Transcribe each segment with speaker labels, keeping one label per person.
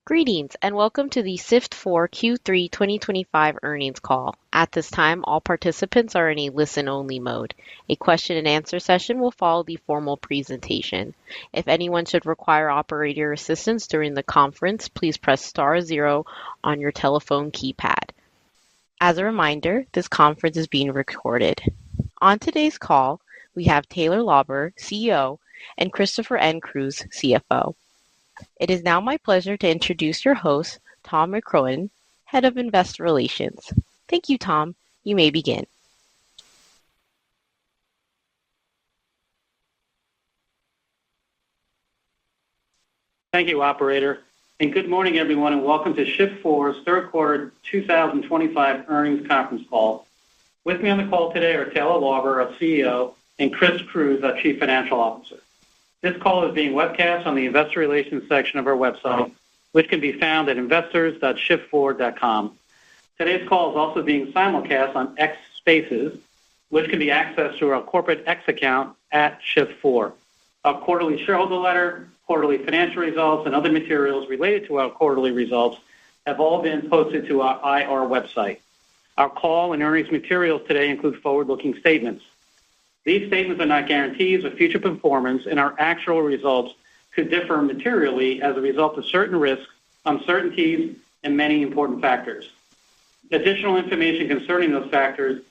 Speaker 1: Greetings and welcome to the Shift4 Q3 2025 earnings call. At this time, all participants are in a listen-only mode. A question and answer session will follow the formal presentation. If anyone should require operator assistance during the conference, please press star zero on your telephone keypad. As a reminder, this conference is being recorded. On today's call, we have Taylor Lauber, CEO, and Christopher N. Cruz, CFO. It is now my pleasure to introduce your host, Tom McCrohan, Head of Investor Relations. Thank you, Tom. You may begin.
Speaker 2: Thank you, Operator. And good morning, everyone, and welcome to Shift4's third quarter 2025 earnings conference call. With me on the call today are Taylor Lauber, our CEO, and Chris Cruz, our Chief Financial Officer. This call is being webcast on the Investor Relations section of our website, which can be found at investors.shift4.com. Today's call is also being simulcast on X Spaces, which can be accessed through our corporate X account at Shift4. Our quarterly shareholder letter, quarterly financial results, and other materials related to our quarterly results have all been posted to our IR website. Our call and earnings materials today include forward-looking statements. These statements are not guarantees of future performance, and our actual results could differ materially as a result of certain risks, uncertainties, and many important factors. Additional information concerning those factors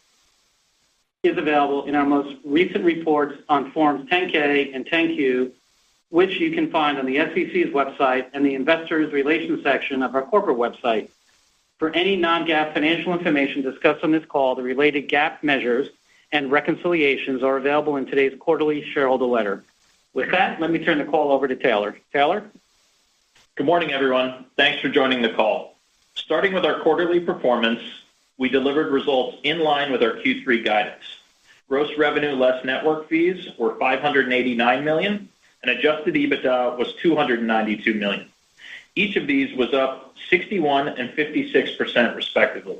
Speaker 2: is available in our most recent reports on Forms 10-K and 10-Q, which you can find on the SEC's website and the Investor Relations section of our corporate website. For any non-GAAP financial information discussed on this call, the related GAAP measures and reconciliations are available in today's quarterly shareholder letter. With that, let me turn the call over to Taylor. Taylor?
Speaker 3: Good morning, everyone. Thanks for joining the call. Starting with our quarterly performance, we delivered results in line with our Q3 guidance. Gross revenue less network fees were $589 million, and adjusted EBITDA was $292 million. Each of these was up 61% and 56% respectively.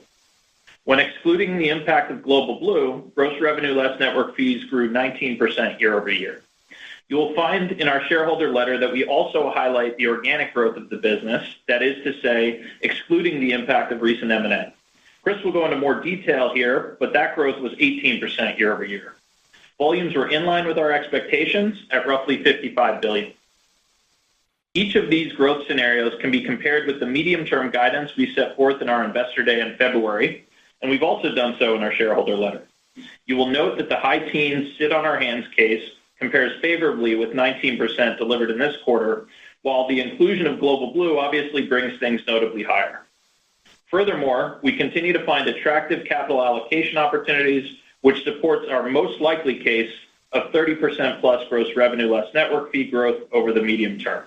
Speaker 3: When excluding the impact of Global Blue, gross revenue less network fees grew 19% year over year. You will find in our shareholder letter that we also highlight the organic growth of the business, that is to say, excluding the impact of recent M&A. Chris will go into more detail here, but that growth was 18% year over year. Volumes were in line with our expectations at roughly $55 billion. Each of these growth scenarios can be compared with the medium-term guidance we set forth in our Investor Day in February, and we've also done so in our shareholder letter. You will note that the high teens sit on our hands case compares favorably with 19% delivered in this quarter, while the inclusion of Global Blue obviously brings things notably higher. Furthermore, we continue to find attractive capital allocation opportunities, which supports our most likely case of 30% plus gross revenue less network fee growth over the medium term.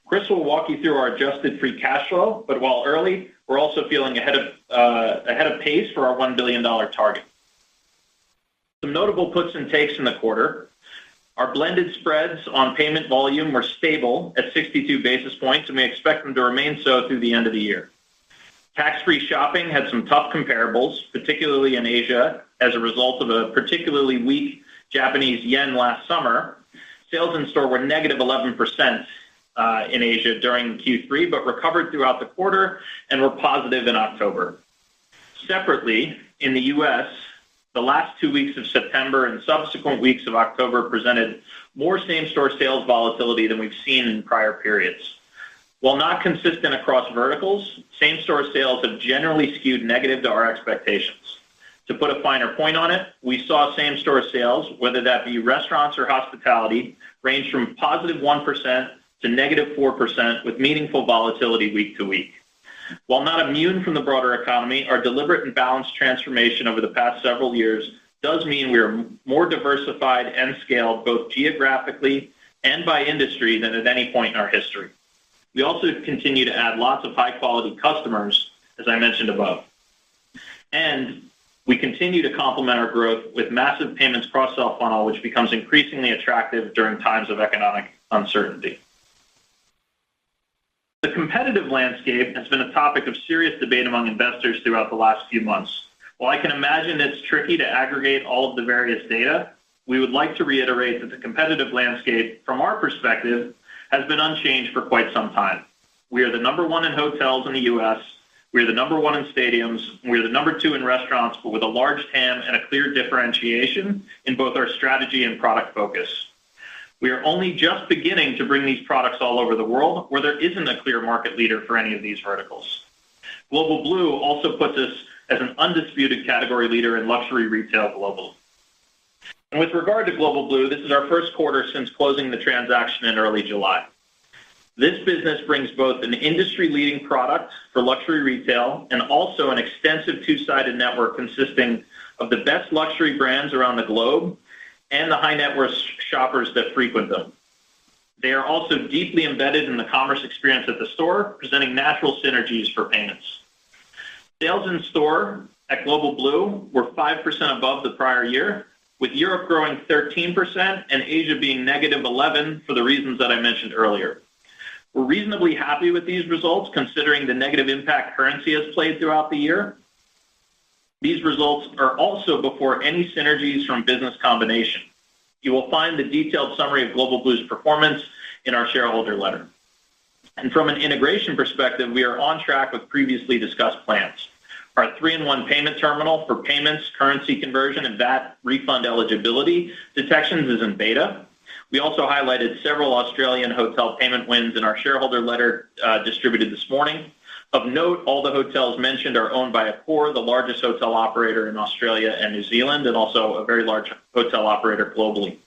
Speaker 3: Chris will walk you through our adjusted free cash flow, but while early, we're also feeling ahead of pace for our $1 billion target. Some notable puts and takes in the quarter. Our blended spreads on payment volume were stable at 62 basis points, and we expect them to remain so through the end of the year. Tax-free shopping had some tough comparables, particularly in Asia, as a result of a particularly weak Japanese yen last summer. Sales in store were negative 11% in Asia during Q3, but recovered throughout the quarter and were positive in October. Separately, in the U.S., the last 2 weeks of September and subsequent weeks of October presented more same-store sales volatility than we've seen in prior periods. While not consistent across verticals, same-store sales have generally skewed negative to our expectations. To put a finer point on it, we saw same-store sales, whether that be restaurants or hospitality, range from positive 1% to negative 4% with meaningful volatility week to week. While not immune from the broader economy, our deliberate and balanced transformation over the past several years does mean we are more diversified and scaled both geographically and by industry than at any point in our history. We also continue to add lots of high-quality customers, as I mentioned above. And we continue to complement our growth with massive payments cross-sell funnel, which becomes increasingly attractive during times of economic uncertainty. The competitive landscape has been a topic of serious debate among investors throughout the last few months. While I can imagine it's tricky to aggregate all of the various data, we would like to reiterate that the competitive landscape, from our perspective, has been unchanged for quite some time. We are the number one in hotels in the U.S. We are the number one in stadiums. We are the number two in restaurants, but with a large TAM and a clear differentiation in both our strategy and product focus. We are only just beginning to bring these products all over the world where there isn't a clear market leader for any of these verticals. Global Blue also puts us as an undisputed category leader in luxury retail globally. And with regard to Global Blue, this is our first quarter since closing the transaction in early July. This business brings both an industry-leading product for luxury retail and also an extensive two-sided network consisting of the best luxury brands around the globe and the high-net-worth shoppers that frequent them. They are also deeply embedded in the commerce experience at the store, presenting natural synergies for payments. Sales in store at Global Blue were 5% above the prior year, with Europe growing 13% and Asia being negative 11% for the reasons that I mentioned earlier. We're reasonably happy with these results considering the negative impact currency has played throughout the year. These results are also before any synergies from business combination. You will find the detailed summary of Global Blue's performance in our shareholder letter. And from an integration perspective, we are on track with previously discussed plans. Our 3-in-1 payment terminal for payments, currency conversion, and VAT refund eligibility detections is in beta. We also highlighted several Australian hotel payment wins in our shareholder letter distributed this morning. Of note, all the hotels mentioned are owned by Accor, the largest hotel operator in Australia and New Zealand, and also a very large hotel operator globally.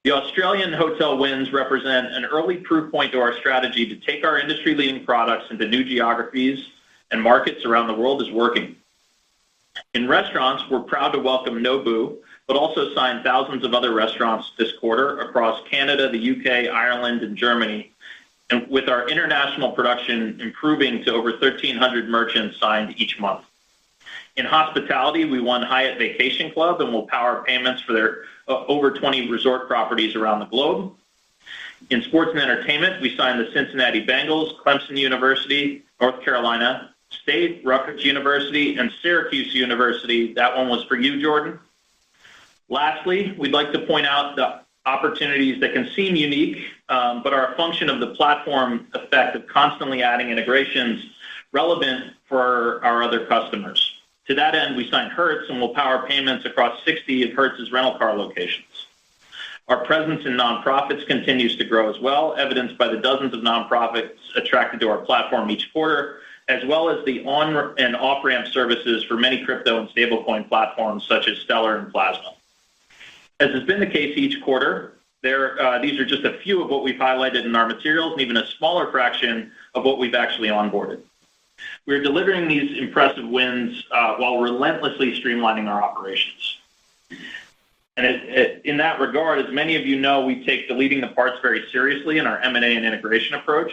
Speaker 3: The Australian hotel wins represent an early proof point to our strategy to take our industry-leading products into new geographies and markets around the world is working. In restaurants, we're proud to welcome Nobu, but also signed thousands of other restaurants this quarter across Canada, the UK, Ireland, and Germany, and with our international production improving to over 1,300 merchants signed each month. In hospitality, we won Hyatt Vacation Club and will power payments for their over 20 resort properties around the globe. In sports and entertainment, we signed the Cincinnati Bengals, Clemson University, North Carolina State, Rutgers University, and Syracuse University. That one was for you, Jordan. Lastly, we'd like to point out the opportunities that can seem unique, but are a function of the platform effect of constantly adding integrations relevant for our other customers. To that end, we signed Hertz and will power payments across 60 of Hertz's rental car locations. Our presence in nonprofits continues to grow as well, evidenced by the dozens of nonprofits attracted to our platform each quarter, as well as the on- and off-ramp services for many crypto and stablecoin platforms such as Stellar and Plasma. As has been the case each quarter, these are just a few of what we've highlighted in our materials and even a smaller fraction of what we've actually onboarded. We're delivering these impressive wins while relentlessly streamlining our operations. And in that regard, as many of you know, we take deleting the parts very seriously in our M&A and integration approach.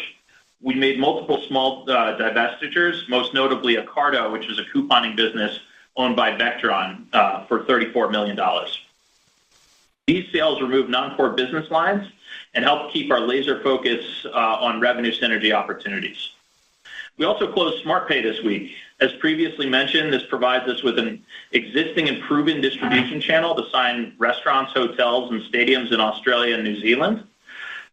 Speaker 3: We made multiple small divestitures, most notably Acardo, which was a couponing business owned by Vectron for $34 million. These sales remove non-core business lines and help keep our laser focus on revenue synergy opportunities. We also closed SmartPay this week. As previously mentioned, this provides us with an existing and proven distribution channel to sign restaurants, hotels, and stadiums in Australia and New Zealand.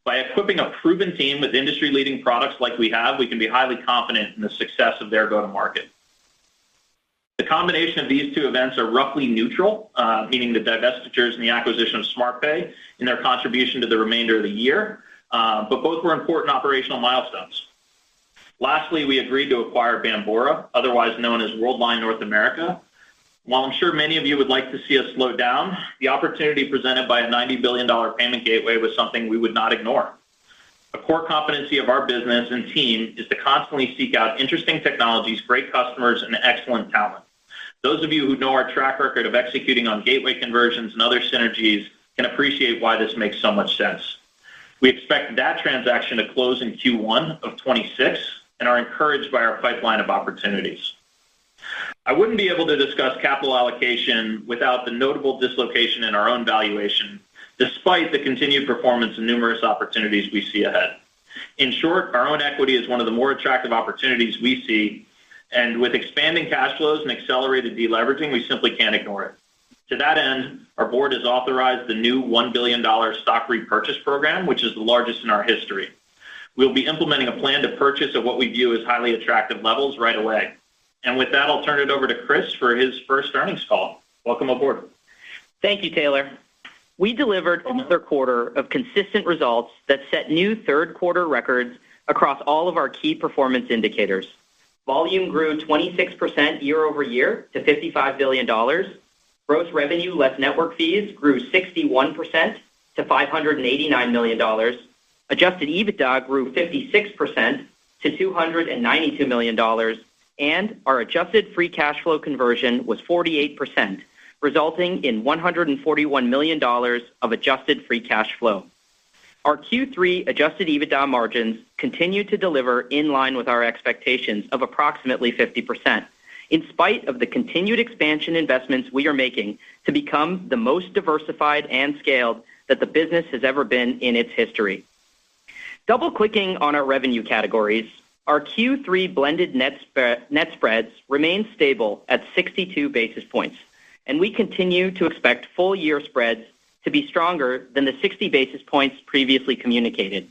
Speaker 3: By equipping a proven team with industry-leading products like we have, we can be highly confident in the success of their go-to-market. The combination of these two events are roughly neutral, meaning the divestitures and the acquisition of SmartPay in their contribution to the remainder of the year, but both were important operational milestones. Lastly, we agreed to acquire Bambora, otherwise known as Worldline North America. While I'm sure many of you would like to see us slow down, the opportunity presented by a $90 billion payment gateway was something we would not ignore. A core competency of our business and team is to constantly seek out interesting technologies, great customers, and excellent talent. Those of you who know our track record of executing on gateway conversions and other synergies can appreciate why this makes so much sense. We expect that transaction to close in Q1 of 26 and are encouraged by our pipeline of opportunities. I wouldn't be able to discuss capital allocation without the notable dislocation in our own valuation, despite the continued performance and numerous opportunities we see ahead. In short, our own equity is one of the more attractive opportunities we see, and with expanding cash flows and accelerated deleveraging, we simply can't ignore it. To that end, our board has authorized the new $1 billion stock repurchase program, which is the largest in our history. We'll be implementing a plan to purchase at what we view as highly attractive levels right away. And with that, I'll turn it over to Chris for his first earnings call. Welcome aboard.
Speaker 4: Thank you, Taylor. We delivered another quarter of consistent results that set new third quarter records across all of our key performance indicators. Volume grew 26% year over year to $55 billion. Gross revenue less network fees grew 61% to $589 million. Adjusted EBITDA grew 56% to $292 million. And our adjusted free cash flow conversion was 48%, resulting in $141 million of adjusted free cash flow. Our Q3 adjusted EBITDA margins continue to deliver in line with our expectations of approximately 50%, in spite of the continued expansion investments we are making to become the most diversified and scaled that the business has ever been in its history. Double-clicking on our revenue categories, our Q3 blended net spreads remain stable at 62 basis points, and we continue to expect full-year spreads to be stronger than the 60 basis points previously communicated.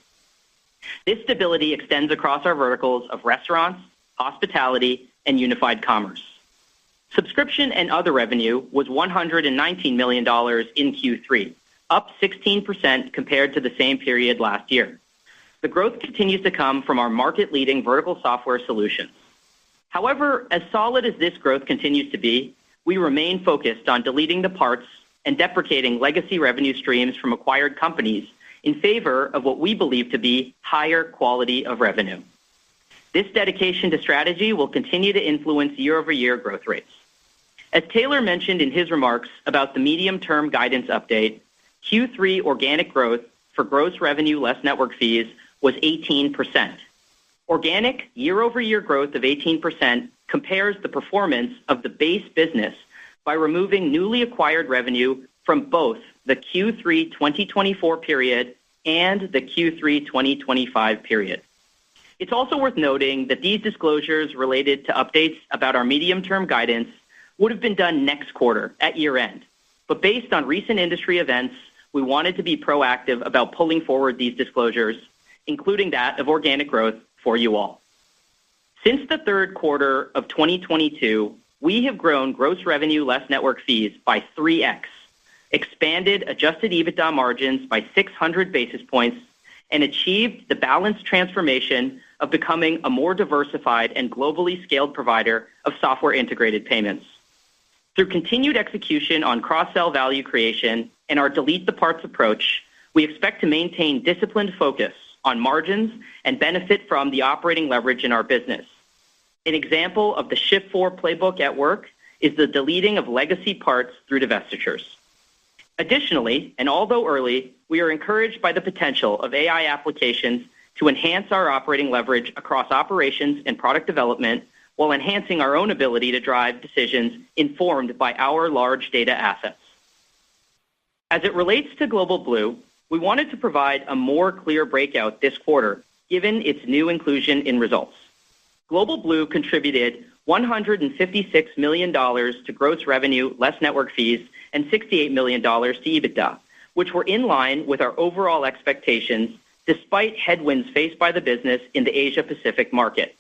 Speaker 4: This stability extends across our verticals of restaurants, hospitality, and unified commerce. Subscription and other revenue was $119 million in Q3, up 16% compared to the same period last year. The growth continues to come from our market-leading vertical software solutions. However, as solid as this growth continues to be, we remain focused on deleting the parts and deprecating legacy revenue streams from acquired companies in favor of what we believe to be higher quality of revenue. This dedication to strategy will continue to influence year-over-year growth rates. As Taylor mentioned in his remarks about the medium-term guidance update, Q3 organic growth for gross revenue less network fees was 18%. Organic year-over-year growth of 18% compares the performance of the base business by removing newly acquired revenue from both the Q3 2024 period and the Q3 2025 period. It's also worth noting that these disclosures related to updates about our medium-term guidance would have been done next quarter at year-end. But based on recent industry events, we wanted to be proactive about pulling forward these disclosures, including that of organic growth for you all. Since the third quarter of 2022, we have grown gross revenue less network fees by 3x, expanded adjusted EBITDA margins by 600 basis points, and achieved the balanced transformation of becoming a more diversified and globally scaled provider of software integrated payments. Through continued execution on cross-sell value creation and our delete the parts approach, we expect to maintain disciplined focus on margins and benefit from the operating leverage in our business. An example of the Shift4 playbook at work is the deleting of legacy parts through divestitures. Additionally, and although early, we are encouraged by the potential of AI applications to enhance our operating leverage across operations and product development while enhancing our own ability to drive decisions informed by our large data assets. As it relates to Global Blue, we wanted to provide a more clear breakout this quarter, given its new inclusion in results. Global Blue contributed $156 million to gross revenue less network fees and $68 million to EBITDA, which were in line with our overall expectations despite headwinds faced by the business in the Asia-Pacific market.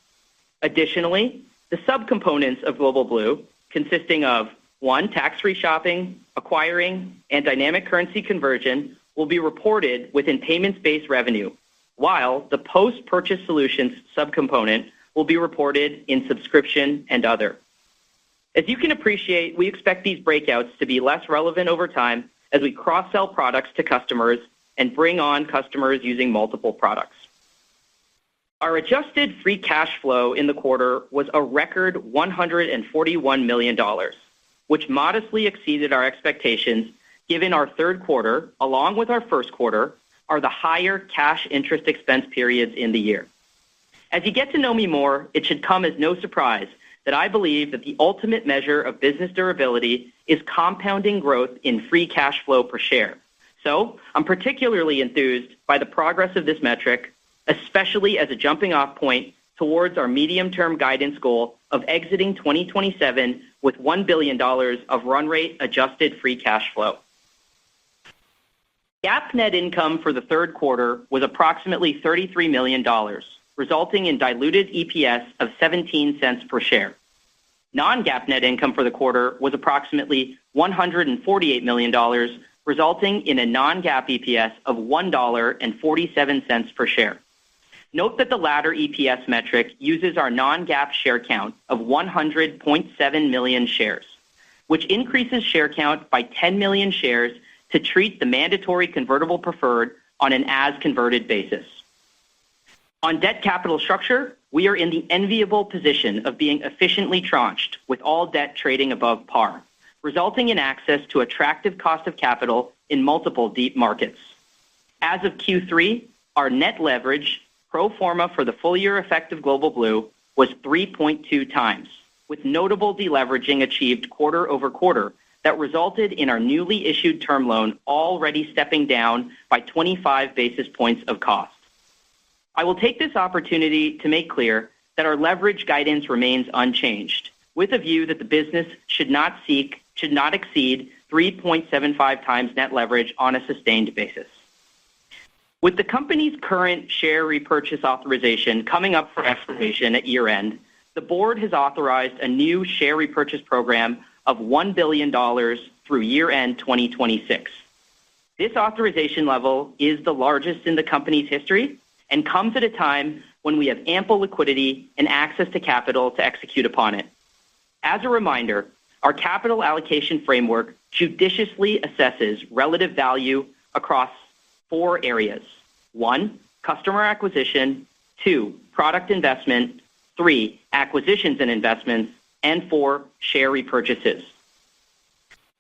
Speaker 4: Additionally, the subcomponents of Global Blue, consisting of 1, tax-free shopping, acquiring, and dynamic currency conversion, will be reported within payments-based revenue, while the post-purchase solutions subcomponent will be reported in subscription and other. As you can appreciate, we expect these breakouts to be less relevant over time as we cross-sell products to customers and bring on customers using multiple products. Our adjusted free cash flow in the quarter was a record $141 million, which modestly exceeded our expectations given our third quarter, along with our first quarter, are the higher cash interest expense periods in the year. As you get to know me more, it should come as no surprise that I believe that the ultimate measure of business durability is compounding growth in free cash flow per share. So I'm particularly enthused by the progress of this metric, especially as a jumping off point towards our medium-term guidance goal of exiting 2027 with $1 billion of run rate adjusted free cash flow. GAAP net income for the third quarter was approximately $33 million, resulting in diluted EPS of 17 cents per share. Non-GAAP net income for the quarter was approximately $148 million, resulting in a non-GAAP EPS of $1.47 per share. Note that the latter EPS metric uses our non-GAAP share count of 100.7 million shares, which increases share count by 10 million shares to treat the mandatory convertible preferred on an as-converted basis. On debt capital structure, we are in the enviable position of being efficiently tranched with all debt trading above par, resulting in access to attractive cost of capital in multiple deep markets. As of Q3, our net leverage, pro forma for the full year effect of Global Blue, was 3.2 times, with notable deleveraging achieved quarter over quarter that resulted in our newly issued term loan already stepping down by 25 basis points of cost. I will take this opportunity to make clear that our leverage guidance remains unchanged, with a view that the business should not exceed 3.75 times net leverage on a sustained basis. With the company's current share repurchase authorization coming up for expiration at year-end, the board has authorized a new share repurchase program of $1 billion through year-end 2026. This authorization level is the largest in the company's history and comes at a time when we have ample liquidity and access to capital to execute upon it. As a reminder, our capital allocation framework judiciously assesses relative value across 4 areas. 1, customer acquisition. 2, product investment. 3, acquisitions and investments. And 4, share repurchases.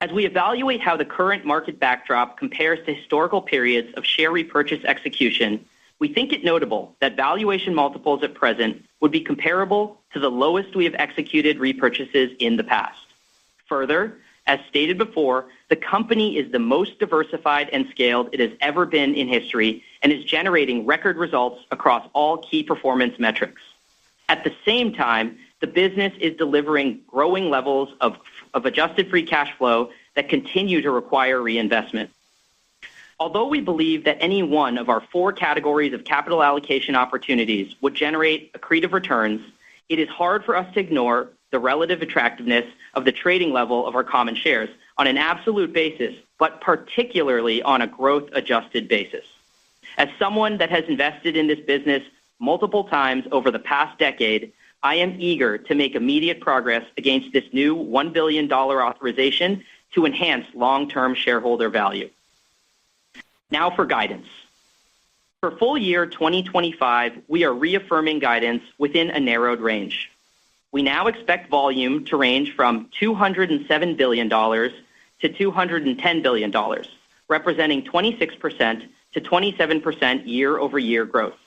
Speaker 4: As we evaluate how the current market backdrop compares to historical periods of share repurchase execution, we think it notable that valuation multiples at present would be comparable to the lowest we have executed repurchases in the past. Further, as stated before, the company is the most diversified and scaled it has ever been in history and is generating record results across all key performance metrics. At the same time, the business is delivering growing levels of adjusted free cash flow that continue to require reinvestment. Although we believe that any one of our 4 categories of capital allocation opportunities would generate accretive returns, it is hard for us to ignore the relative attractiveness of the trading level of our common shares on an absolute basis, but particularly on a growth-adjusted basis. As someone that has invested in this business multiple times over the past decade, I am eager to make immediate progress against this new $1 billion authorization to enhance long-term shareholder value. Now for guidance. For full year 2025, we are reaffirming guidance within a narrowed range. We now expect volume to range from $207 billion to $210 billion, representing 26% to 27% year-over-year growth.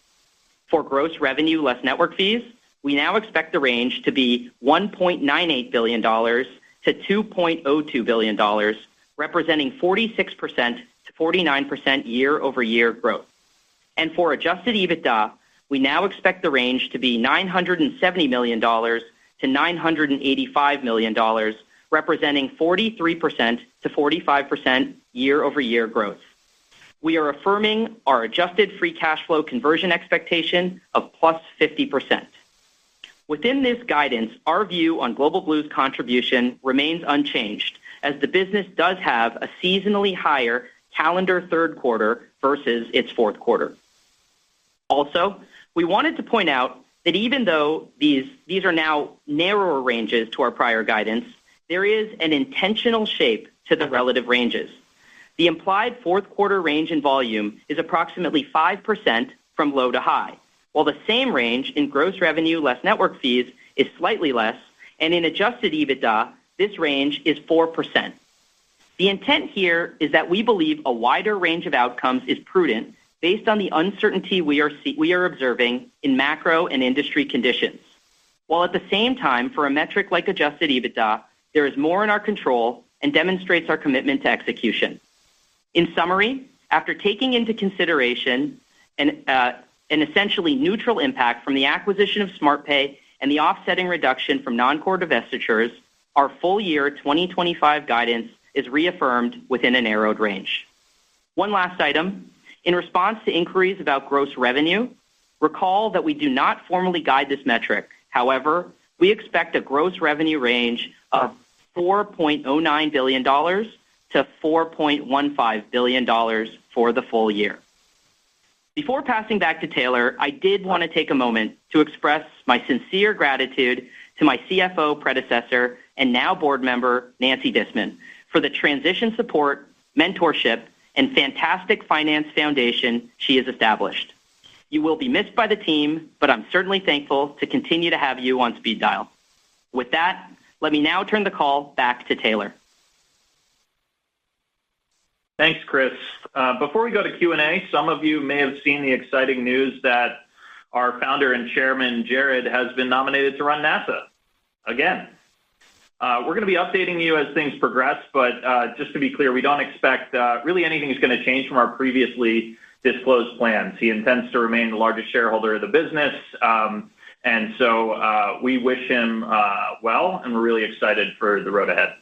Speaker 4: For gross revenue less network fees, we now expect the range to be $1.98 billion to $2.02 billion, representing 46% to 49% year-over-year growth. And for adjusted EBITDA, we now expect the range to be $970 million to $985 million, representing 43% to 45% year-over-year growth. We are affirming our adjusted free cash flow conversion expectation of plus 50%. Within this guidance, our view on Global Blue's contribution remains unchanged, as the business does have a seasonally higher calendar third quarter versus its fourth quarter. Also, we wanted to point out that even though these are now narrower ranges to our prior guidance, there is an intentional shape to the relative ranges. The implied fourth quarter range in volume is approximately 5% from low to high, while the same range in gross revenue less network fees is slightly less, and in adjusted EBITDA, this range is 4%. The intent here is that we believe a wider range of outcomes is prudent based on the uncertainty we are observing in macro and industry conditions, while at the same time, for a metric like adjusted EBITDA, there is more in our control and demonstrates our commitment to execution. In summary, after taking into consideration an essentially neutral impact from the acquisition of SmartPay and the offsetting reduction from non-core divestitures, our full year 2025 guidance is reaffirmed within a narrowed range. One last item. In response to inquiries about gross revenue, recall that we do not formally guide this metric. However, we expect a gross revenue range of $4.09 billion to $4.15 billion for the full year. Before passing back to Taylor, I did want to take a moment to express my sincere gratitude to my CFO predecessor and now board member, Nancy Disman, for the transition support, mentorship, and fantastic finance foundation she has established. You will be missed by the team, but I'm certainly thankful to continue to have you on speed dial. With that, let me now turn the call back to Taylor.
Speaker 3: Thanks, Chris. Before we go to Q&A, some of you may have seen the exciting news that our founder and chairman, Jared, has been nominated to run NASA again. We're going to be updating you as things progress, but just to be clear, we don't expect really anything is going to change from our previously disclosed plans. He intends to remain the largest shareholder of the business, and so we wish him well, and we're really excited for the road ahead.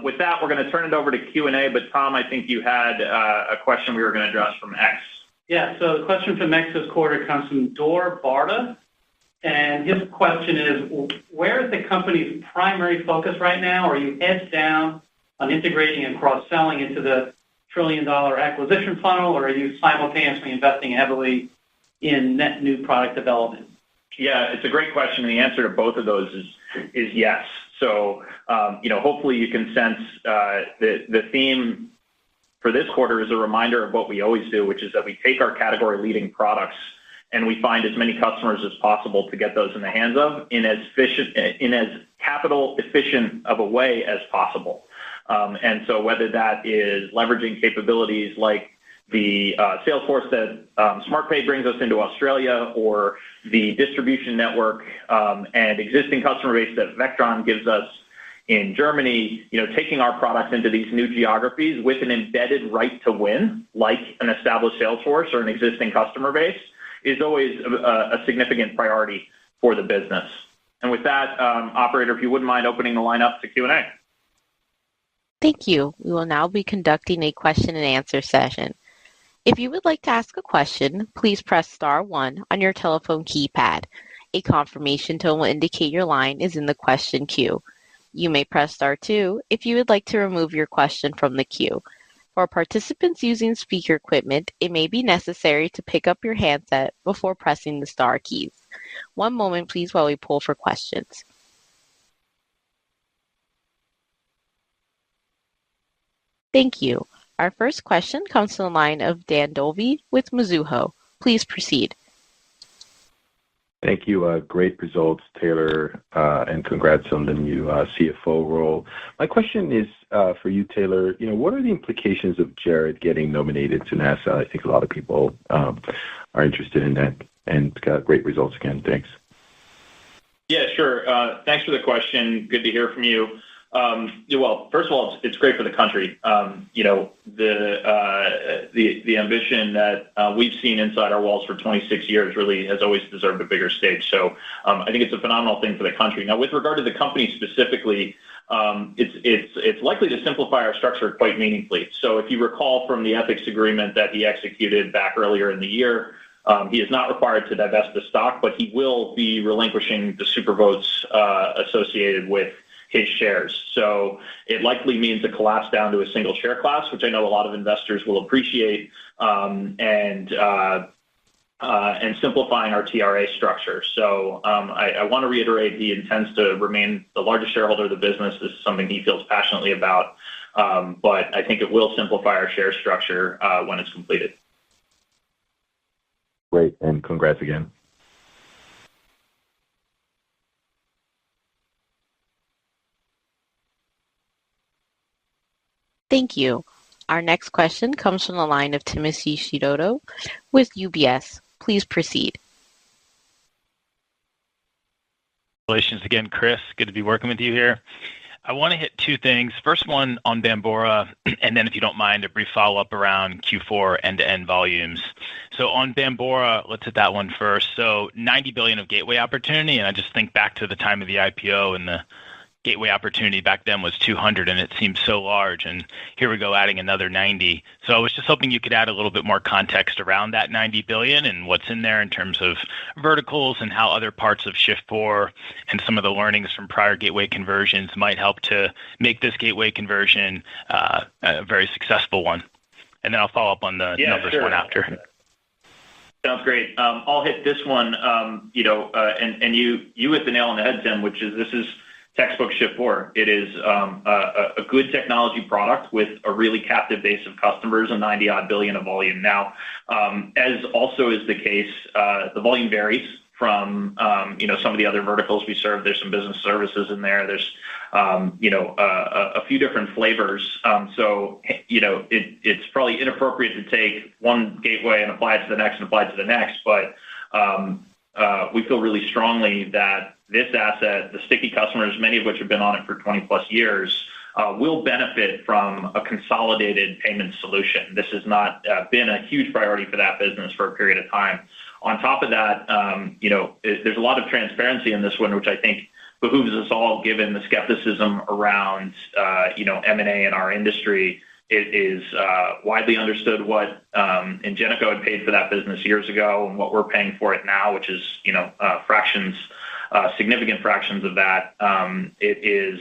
Speaker 3: With that, we're going to turn it over to Q&A, but Tom, I think you had a question we were going to address from X.
Speaker 2: Yeah, so the question from X this quarter comes from Dor Barda, and his question is, where is the company's primary focus right now? Are you heads down on integrating and cross-selling into the trillion-dollar acquisition funnel, or are you simultaneously investing heavily in net new product development?
Speaker 3: Yeah, it's a great question, and the answer to both of those is yes. So, hopefully you can sense the theme for this quarter is a reminder of what we always do, which is that we take our category-leading products and we find as many customers as possible to get those in the hands of in as capital efficient of a way as possible. And so whether that is leveraging capabilities like the sales force that SmartPay brings us into Australia, or the distribution network and existing customer base that Vectron gives us in Germany, taking our products into these new geographies with an embedded right to win, like an established sales force or an existing customer base, is always a significant priority for the business. And with that, operator, if you wouldn't mind opening the line up to Q&A.
Speaker 1: Thank you. We will now be conducting a question and answer session. If you would like to ask a question, please press star 1 on your telephone keypad. A confirmation tone will indicate your line is in the question queue. You may press star 2 if you would like to remove your question from the queue. For participants using speaker equipment, it may be necessary to pick up your handset before pressing the star keys. One moment, please, while we pull for questions. Thank you. Our first question comes from the line of Dan Dolby with Mizuho. Please proceed.
Speaker 5: Thank you. Great results, Taylor, and congrats on the new CFO role. My question is for you, Taylor. What are the implications of Jared getting nominated to NASA? I think a lot of people are interested in that, and great results again. Thanks.
Speaker 3: Yeah, sure. Thanks for the question. Good to hear from you. Well, first of all, it's great for the country. The ambition that we've seen inside our walls for 26 years really has always deserved a bigger stage. So I think it's a phenomenal thing for the country. Now, with regard to the company specifically, it's likely to simplify our structure quite meaningfully. So if you recall from the ethics agreement that he executed back earlier in the year, he is not required to divest the stock, but he will be relinquishing the super votes associated with his shares. So it likely means a collapse down to a single share class, which I know a lot of investors will appreciate, and simplifying our TRA structure. So I want to reiterate he intends to remain the largest shareholder of the business. This is something he feels passionately about, but I think it will simplify our share structure when it's completed.
Speaker 5: Great, and congrats again.
Speaker 1: Thank you. Our next question comes from the line of Timothy Chiodo with UBS. Please proceed.
Speaker 6: Congratulations again, Chris. Good to be working with you here. I want to hit two things. First one on Bambora, and then if you don't mind, a brief follow-up around Q4 end-to-end volumes. So on Bambora, let's hit that one first. So $90 billion of gateway opportunity, and I just think back to the time of the IPO and the gateway opportunity back then was 200, and it seems so large, and here we go adding another 90. So I was just hoping you could add a little bit more context around that 90 billion and what's in there in terms of verticals and how other parts of Shift4 and some of the learnings from prior gateway conversions might help to make this gateway conversion a very successful one. And then I'll follow up on the numbers one after.
Speaker 3: Sounds great. I'll hit this one, and you hit the nail on the head, Tim, which is this is textbook Shift4. It is a good technology product with a really captive base of customers and 90-odd billion of volume. Now, as also is the case, the volume varies from, some of the other verticals we serve. There's some business services in there. There's, a few different flavors. So, it's probably inappropriate to take one gateway and apply it to the next and apply it to the next. But we feel really strongly that this asset, the sticky customers, many of which have been on it for 20 plus years, will benefit from a consolidated payment solution. This has not been a huge priority for that business for a period of time. On top of that, there's a lot of transparency in this one, which I think behooves us all, given the skepticism around, M&A in our industry. It is widely understood what Ingenico had paid for that business years ago and what we're paying for it now, which is, significant fractions of that. It is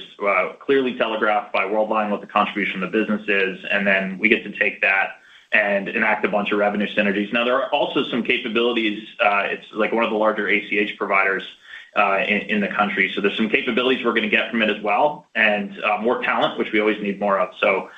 Speaker 3: clearly telegraphed by Worldline what the contribution of the business is, and then we get to take that and enact a bunch of revenue synergies. Now, there are also some capabilities. It's like one of the larger ACH providers in the country. So there's some capabilities we're going to get from it as well, and more talent, which we always need more of. So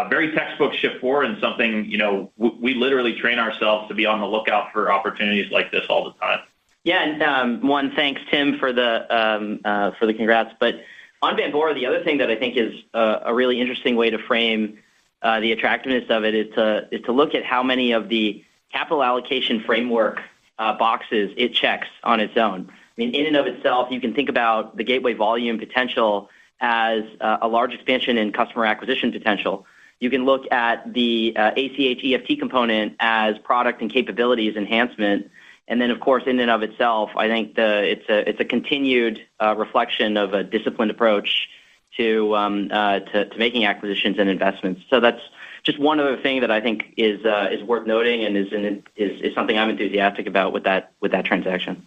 Speaker 3: very textbook Shift4, and something, we literally train ourselves to be on the lookout for opportunities like this all the time.
Speaker 4: Yeah, and thanks, Tim, for the congrats. But on Bambora, the other thing that I think is a really interesting way to frame the attractiveness of it is to look at how many of the capital allocation framework boxes it checks on its own. I mean, in and of itself, you can think about the gateway volume potential as a large expansion in customer acquisition potential. You can look at the ACH EFT component as product and capabilities enhancement. And then, of course, in and of itself, I think it's a continued reflection of a disciplined approach to making acquisitions and investments. So that's just one other thing that I think is worth noting, and is something I'm enthusiastic about with that transaction.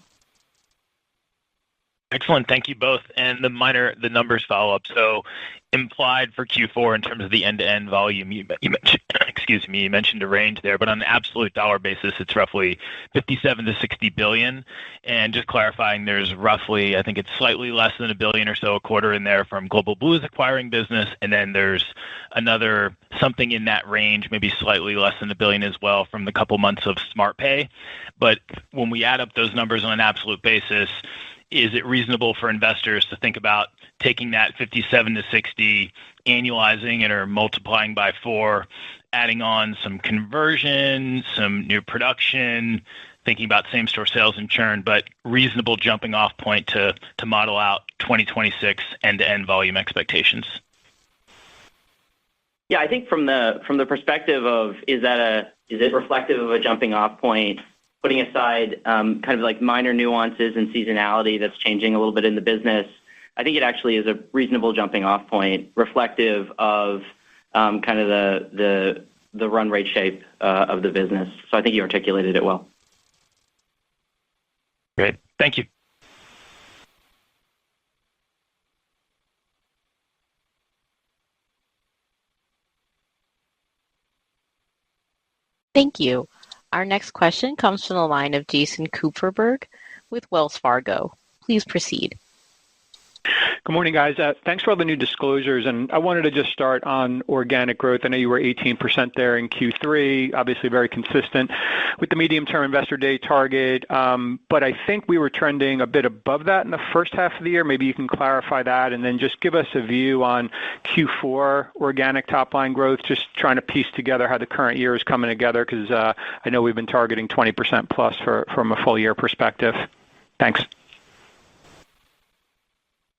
Speaker 6: Excellent. Thank you both. And the numbers follow up. So implied for Q4 in terms of the end-to-end volume, you mentioned a range there, but on an absolute dollar basis, it's roughly 57 to 60 billion. And just clarifying, there's roughly, I think it's slightly less than $1 billion or so a quarter in there from Global Blue's acquiring business. And then there's another something in that range, maybe slightly less than $1 billion as well from the couple months of SmartPay. But when we add up those numbers on an absolute basis, is it reasonable for investors to think about taking that 57 to 60, annualizing it or multiplying by 4, adding on some conversion, some new production, thinking about same-store sales and churn, but reasonable jumping off point to model out 2026 end-to-end volume expectations?
Speaker 4: Yeah, I think from the perspective of is it reflective of a jumping off point, putting aside kind of like minor nuances and seasonality that's changing a little bit in the business, I think it actually is a reasonable jumping off point, reflective of kind of the run rate shape of the business. So I think you articulated it well.
Speaker 6: Great. Thank you.
Speaker 1: Thank you. Our next question comes from the line of Jason Kupferberg with Wells Fargo. Please proceed.
Speaker 7: Good morning, guys. Thanks for all the new disclosures. And I wanted to just start on organic growth. I know you were 18% there in Q3, obviously very consistent with the medium-term investor day target. But I think we were trending a bit above that in the first half of the year. Maybe you can clarify that, and then just give us a view on Q4 organic top-line growth, just trying to piece together how the current year is coming together, because I know we've been targeting 20% plus from a full year perspective. Thanks.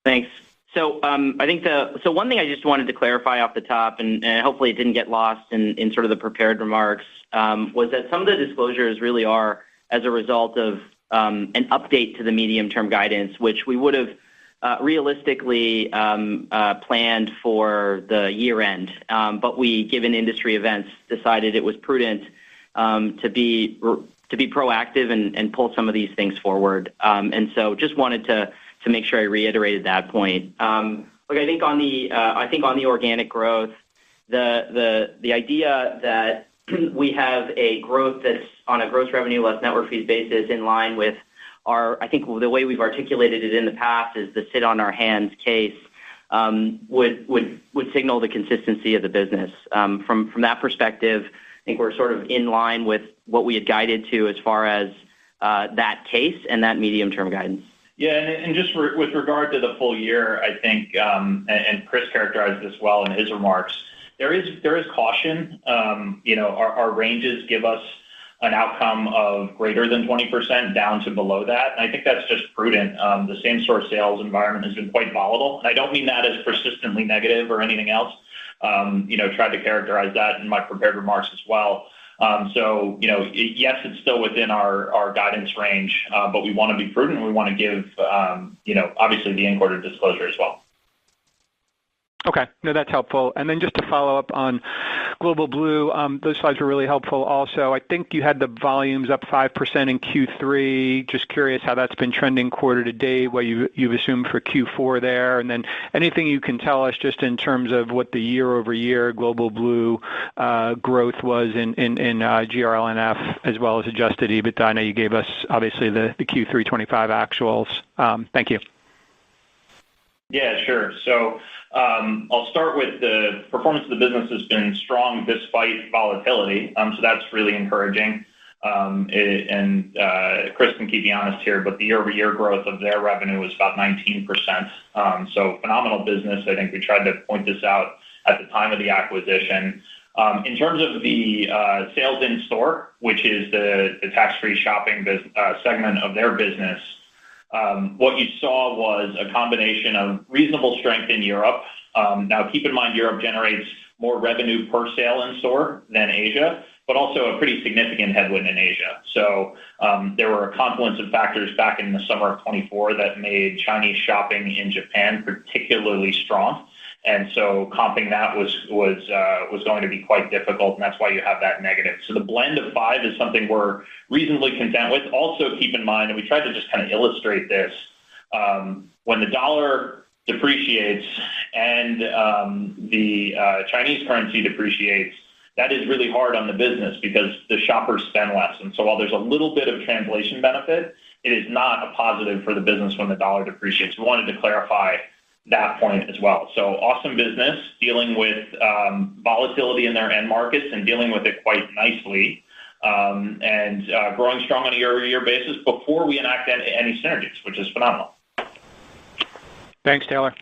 Speaker 4: Thanks. So I think one thing I just wanted to clarify off the top, and hopefully it didn't get lost in sort of the prepared remarks, was that some of the disclosures really are as a result of an update to the medium-term guidance, which we would have realistically planned for the year end, but we, given industry events, decided it was prudent to be proactive and pull some of these things forward. And so, just wanted to make sure I reiterated that point. Look, I think on the organic growth, the idea that we have a growth that's on a gross revenue less network fees basis in line with I think the way we've articulated it in the past is the sit on our hands case would signal the consistency of the business. From that perspective, I think we're sort of in line with what we had guided to as far as that case and that medium-term guidance.
Speaker 3: Yeah, and just with regard to the full year, I think, and Chris characterized this well in his remarks, there is caution. Our ranges give us an outcome of greater than 20% down to below that. And I think that's just prudent. The same-store sales environment has been quite volatile. And I don't mean that as persistently negative or anything else. Tried to characterize that in my prepared remarks as well. Yes, it's still within our guidance range, but we want to be prudent and we want to give, obviously the in-quarter disclosure as well.
Speaker 7: Okay. No, that's helpful. And then just to follow up on Global Blue, those slides were really helpful also. I think you had the volumes up 5% in Q3. Just curious how that's been trending quarter to date, what you've assumed for Q4 there, and then anything you can tell us just in terms of what the year-over-year Global Blue growth was in GRLNF as well as adjusted EBITDA. I know you gave us, obviously, the Q3 25 actuals. Thank you.
Speaker 3: Yeah, sure. So I'll start with the performance of the business has been strong despite volatility. So that's really encouraging. And Chris can keep me honest here, but the year-over-year growth of their revenue was about 19%. So phenomenal business. I think we tried to point this out at the time of the acquisition. In terms of the sales in store, which is the tax-free shopping segment of their business, what you saw was a combination of reasonable strength in Europe. Now, keep in mind, Europe generates more revenue per sale in store than Asia, but also a pretty significant headwind in Asia. So there were a confluence of factors back in the summer of 24 that made Chinese shopping in Japan particularly strong. And so comping that was going to be quite difficult, and that's why you have that negative. So the blend of 5 is something we're reasonably content with. Also, keep in mind, and we tried to just kind of illustrate this, when the dollar depreciates and the Chinese currency depreciates, that is really hard on the business because the shoppers spend less. And so while there's a little bit of translation benefit, it is not a positive for the business when the dollar depreciates. We wanted to clarify that point as well. So awesome business, dealing with volatility in their end markets and dealing with it quite nicely, and growing strong on a year-over-year basis before we enact any synergies, which is phenomenal.
Speaker 7: Thanks, Taylor.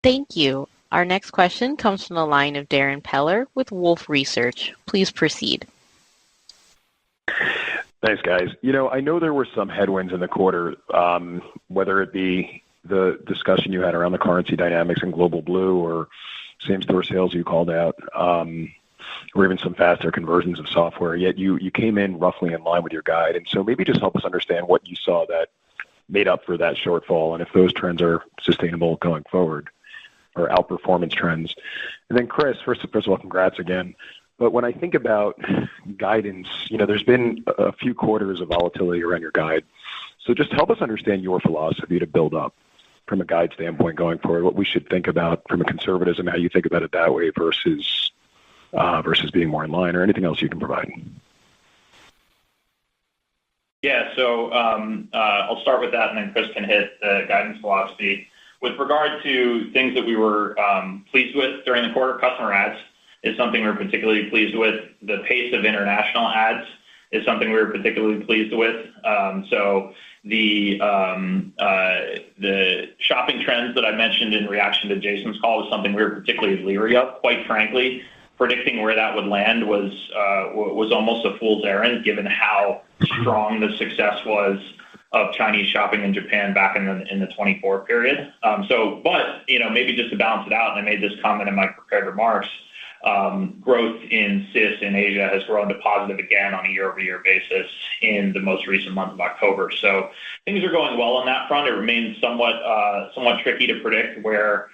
Speaker 1: Thank you. Our next question comes from the line of Darrin Peller with Wolfe Research. Please proceed.
Speaker 5: Thanks, guys. I know there were some headwinds in the quarter, whether it be the discussion you had around the currency dynamics in Global Blue or same-store sales you called out, or even some faster conversions of software, yet you came in roughly in line with your guide. And so maybe just help us understand what you saw that made up for that shortfall and if those trends are sustainable going forward or outperformance trends. And then, Chris, first of all, congrats again. But when I think about guidance, there's been a few quarters of volatility around your guide. So just help us understand your philosophy to build up from a guide standpoint going forward, what we should think about from a conservatism, how you think about it that way versus being more in line, or anything else you can provide.
Speaker 3: Yeah, so I'll start with that, and then Chris can hit the guidance philosophy. With regard to things that we were pleased with during the quarter, customer ads is something we're particularly pleased with. The pace of international ads is something we were particularly pleased with. So the shopping trends that I mentioned in reaction to Jason's call was something we were particularly leery of. Quite frankly, predicting where that would land was almost a fool's errand, given how strong the success was of Chinese shopping in Japan back in the 24 period. But maybe just to balance it out, and I made this comment in my prepared remarks, growth in CIS in Asia has grown to positive again on a year-over-year basis in the most recent month of October. So things are going well on that front. It remains somewhat tricky to predict where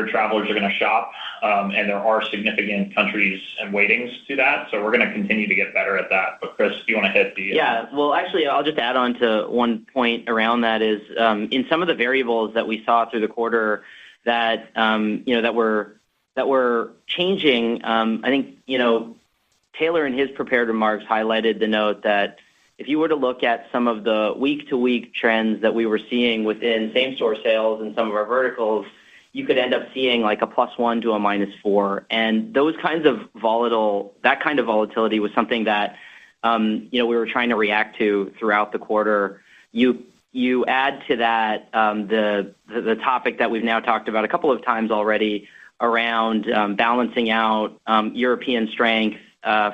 Speaker 3: travelers are going to shop, and there are significant countries and weightings to that. So we're going to continue to get better at that. But Chris, do you want to hit the?
Speaker 4: Yeah, well, actually, I'll just add on to one point around that is in some of the variables that we saw through the quarter that that were changing. I think Taylor in his prepared remarks highlighted the note that if you were to look at some of the week-to-week trends that we were seeing within same-store sales in some of our verticals, you could end up seeing like a +1 to a -4. And those kinds of that kind of volatility was something that, we were trying to react to throughout the quarter. You add to that the topic that we've now talked about a couple of times already around balancing out European strength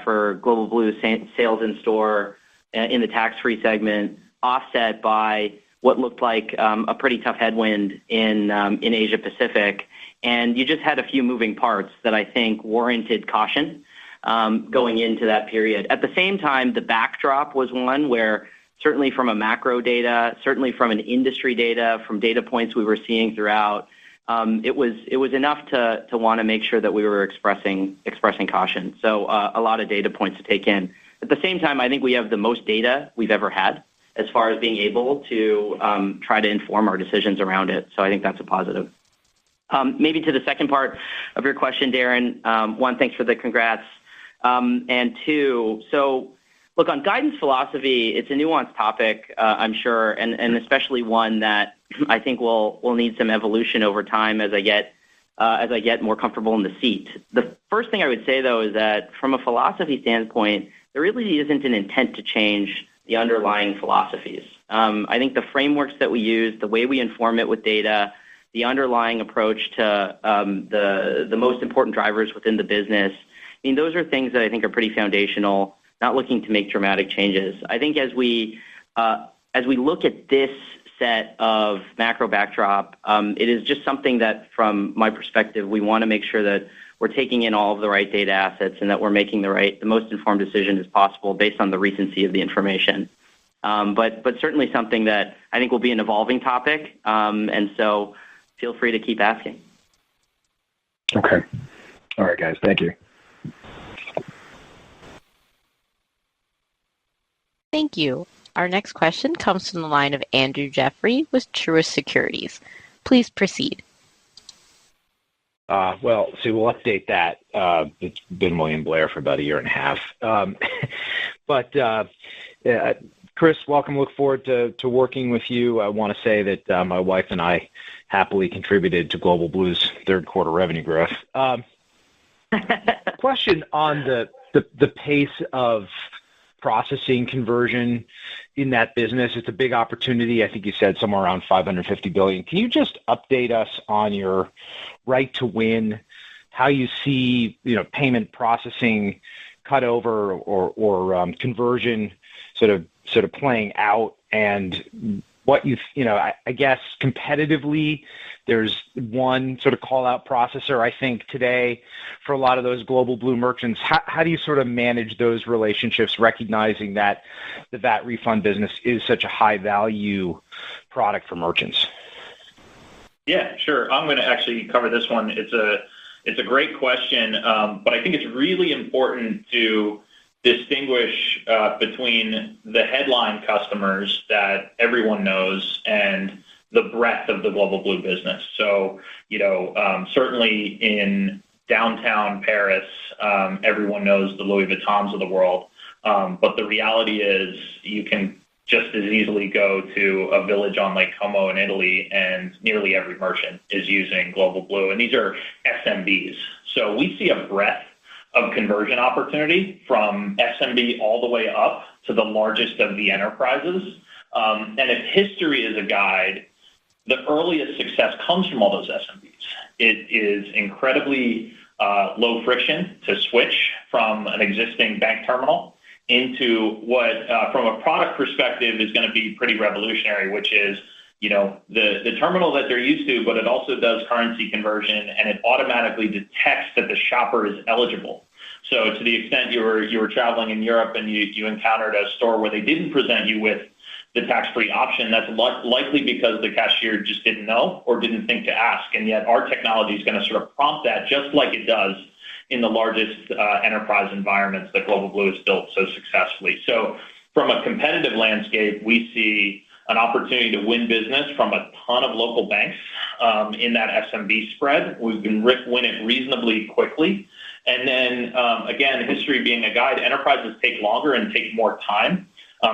Speaker 4: for Global Blue sales in store in the tax-free segment, offset by what looked like a pretty tough headwind in Asia Pacific. And you just had a few moving parts that I think warranted caution going into that period. At the same time, the backdrop was one where certainly from a macro data, certainly from an industry data, from data points we were seeing throughout, it was enough to want to make sure that we were expressing caution. So a lot of data points to take in. At the same time, I think we have the most data we've ever had as far as being able to try to inform our decisions around it. So I think that's a positive. Maybe to the second part of your question, Darren, one, thanks for the congrats. And two, so look, on guidance philosophy, it's a nuanced topic, I'm sure, and especially one that I think will need some evolution over time as I get more comfortable in the seat. The first thing I would say, though, is that from a philosophy standpoint, there really isn't an intent to change the underlying philosophies. I think the frameworks that we use, the way we inform it with data, the underlying approach to the most important drivers within the business, I mean, those are things that I think are pretty foundational, not looking to make dramatic changes. I think as we look at this set of macro backdrop, it is just something that, from my perspective, we want to make sure that we're taking in all of the right data assets and that we're making the most informed decision as possible based on the recency of the information. But certainly something that I think will be an evolving topic, and so feel free to keep asking.
Speaker 5: Okay. All right, guys. Thank you.
Speaker 1: Thank you. Our next question comes from the line of Andrew Jeffrey with Truist Securities. Please proceed.
Speaker 8: We'll update that. It's been William Blair for about a year and a half. But Chris, welcome. Look forward to working with you. I want to say that my wife and I happily contributed to Global Blue's third quarter revenue growth. Question on the pace of processing conversion in that business. It's a big opportunity. I think you said somewhere around $550 billion. Can you just update us on your right to win, how you see payment processing cut over or conversion sort of playing out, and what I guess competitively, there's one sort of call-out processor, I think, today for a lot of those Global Blue merchants. How do you sort of manage those relationships, recognizing that the VAT refund business is such a high-value product for merchants?
Speaker 3: Yeah, sure. I'm going to actually cover this one. It's a great question, but I think it's really important to distinguish between the headline customers that everyone knows and the breadth of the Global Blue business. So, certainly in downtown Paris, everyone knows the Louis Vuittons of the world. But the reality is you can just as easily go to a village on Lake Como in Italy, and nearly every merchant is using Global Blue. And these are SMBs. So we see a breadth of conversion opportunity from SMB all the way up to the largest of the enterprises. And if history is a guide, the earliest success comes from all those SMBs. It is incredibly low friction to switch from an existing bank terminal into what, from a product perspective, is going to be pretty revolutionary, which is the terminal that they're used to, but it also does currency conversion, and it automatically detects that the shopper is eligible. So to the extent you were traveling in Europe and you encountered a store where they didn't present you with the tax-free option, that's likely because the cashier just didn't know or didn't think to ask. And yet our technology is going to sort of prompt that just like it does in the largest enterprise environments that Global Blue has built so successfully. So from a competitive landscape, we see an opportunity to win business from a ton of local banks in that SMB spread. We can win it reasonably quickly. And then, again, history being a guide, enterprises take longer and take more time.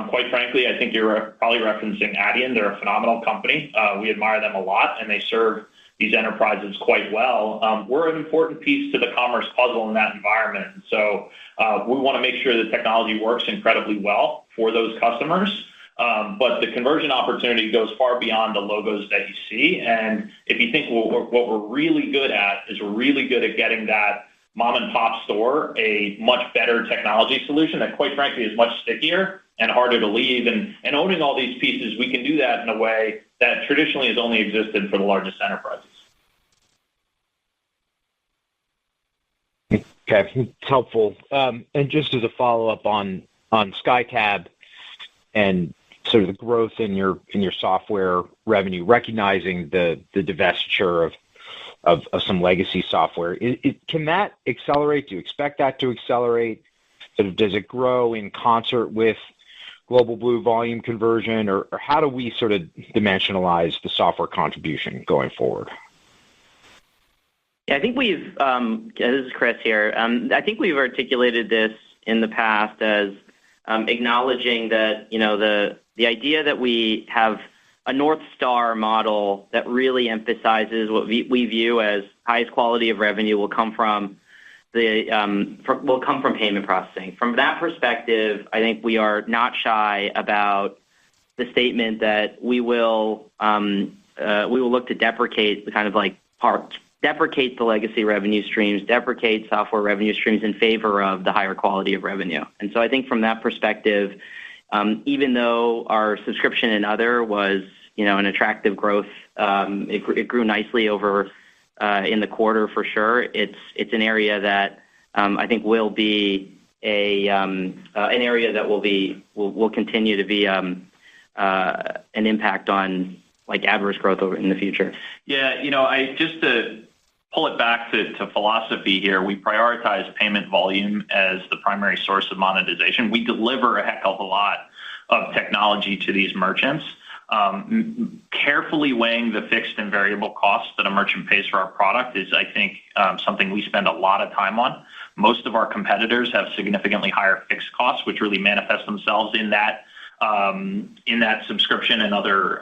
Speaker 3: Quite frankly, I think you're probably referencing Adyen. They're a phenomenal company. We admire them a lot, and they serve these enterprises quite well. We're an important piece to the commerce puzzle in that environment. So we want to make sure the technology works incredibly well for those customers. But the conversion opportunity goes far beyond the logos that you see. And if you think what we're really good at is we're really good at getting that mom and pop store a much better technology solution that, quite frankly, is much stickier and harder to leave. And owning all these pieces, we can do that in a way that traditionally has only existed for the largest enterprises.
Speaker 8: Okay, it's helpful. And just as a follow-up on SkyTab and sort of the growth in your software revenue, recognizing the divestiture of some legacy software, can that accelerate? Do you expect that to accelerate? Sort of, does it grow in concert with Global Blue volume conversion, or how do we sort of dimensionalize the software contribution going forward?
Speaker 4: Yeah, I think we've, this is Chris here. I think we've articulated this in the past as acknowledging that, the idea that we have a North Star model that really emphasizes what we view as highest quality of revenue will come from payment processing. From that perspective, I think we are not shy about the statement that we will look to deprecate the kind of like deprecate the legacy revenue streams, deprecate software revenue streams in favor of the higher quality of revenue. And so I think from that perspective, even though our subscription and other was, an attractive growth, it grew nicely over in the quarter for sure. It's an area that I think will be an area that will continue to be an impact on like adverse growth over in the future.
Speaker 3: Yeah, just to pull it back to philosophy here, we prioritize payment volume as the primary source of monetization. We deliver a heck of a lot of technology to these merchants. Carefully weighing the fixed and variable costs that a merchant pays for our product is, I think, something we spend a lot of time on. Most of our competitors have significantly higher fixed costs, which really manifest themselves in that subscription and other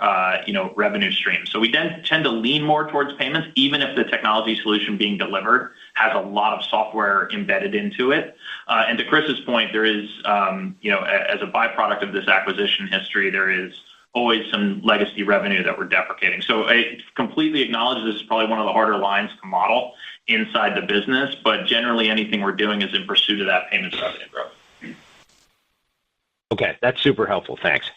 Speaker 3: revenue streams. So we then tend to lean more towards payments, even if the technology solution being delivered has a lot of software embedded into it. And to Chris's point, there is, as a byproduct of this acquisition history, there is always some legacy revenue that we're deprecating. So I completely acknowledge this is probably one of the harder lines to model inside the business, but generally anything we're doing is in pursuit of that payments revenue growth.
Speaker 8: Okay, that's super helpful. Thanks.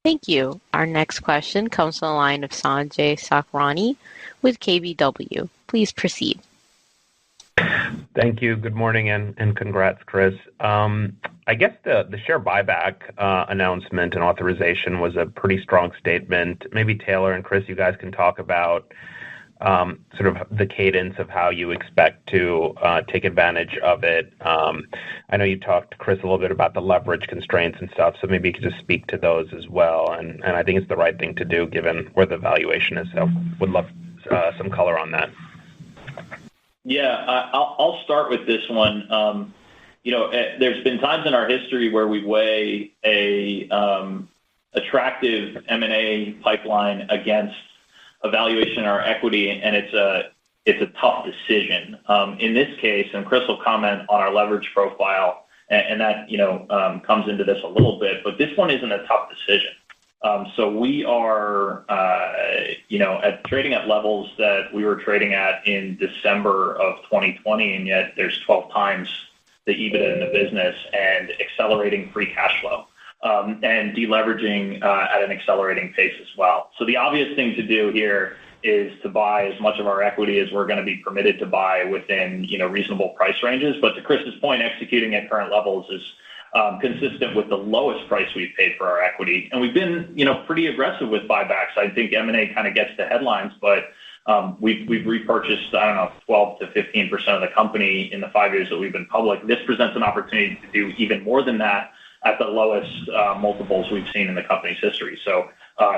Speaker 1: Thank you. Our next question comes from the line of Sanjay Sakhrani with KBW. Please proceed.
Speaker 9: Thank you. Good morning and congrats, Chris. I guess the share buyback announcement and authorization was a pretty strong statement. Maybe Taylor and Chris, you guys can talk about sort of the cadence of how you expect to take advantage of it. I know you talked, Chris, a little bit about the leverage constraints and stuff, so maybe you could just speak to those as well. And I think it's the right thing to do given where the valuation is. So would love some color on that.
Speaker 3: Yeah, I'll start with this one. There's been times in our history where we weigh a attractive M&A pipeline against evaluation in our equity, and it's a tough decision. In this case, and Chris will comment on our leverage profile, and that comes into this a little bit, but this one isn't a tough decision. So we are, at trading at levels that we were trading at in December of 2020, and yet there's 12 times the EBITDA in the business and accelerating free cash flow. and deleveraging at an accelerating pace as well. So the obvious thing to do here is to buy as much of our equity as we're going to be permitted to buy within reasonable price ranges. But to Chris's point, executing at current levels is consistent with the lowest price we've paid for our equity. And we've been pretty aggressive with buybacks. I think M&A kind of gets the headlines, but we've repurchased, 12 to 15% of the company in the 5 years that we've been public. This presents an opportunity to do even more than that at the lowest multiples we've seen in the company's history. So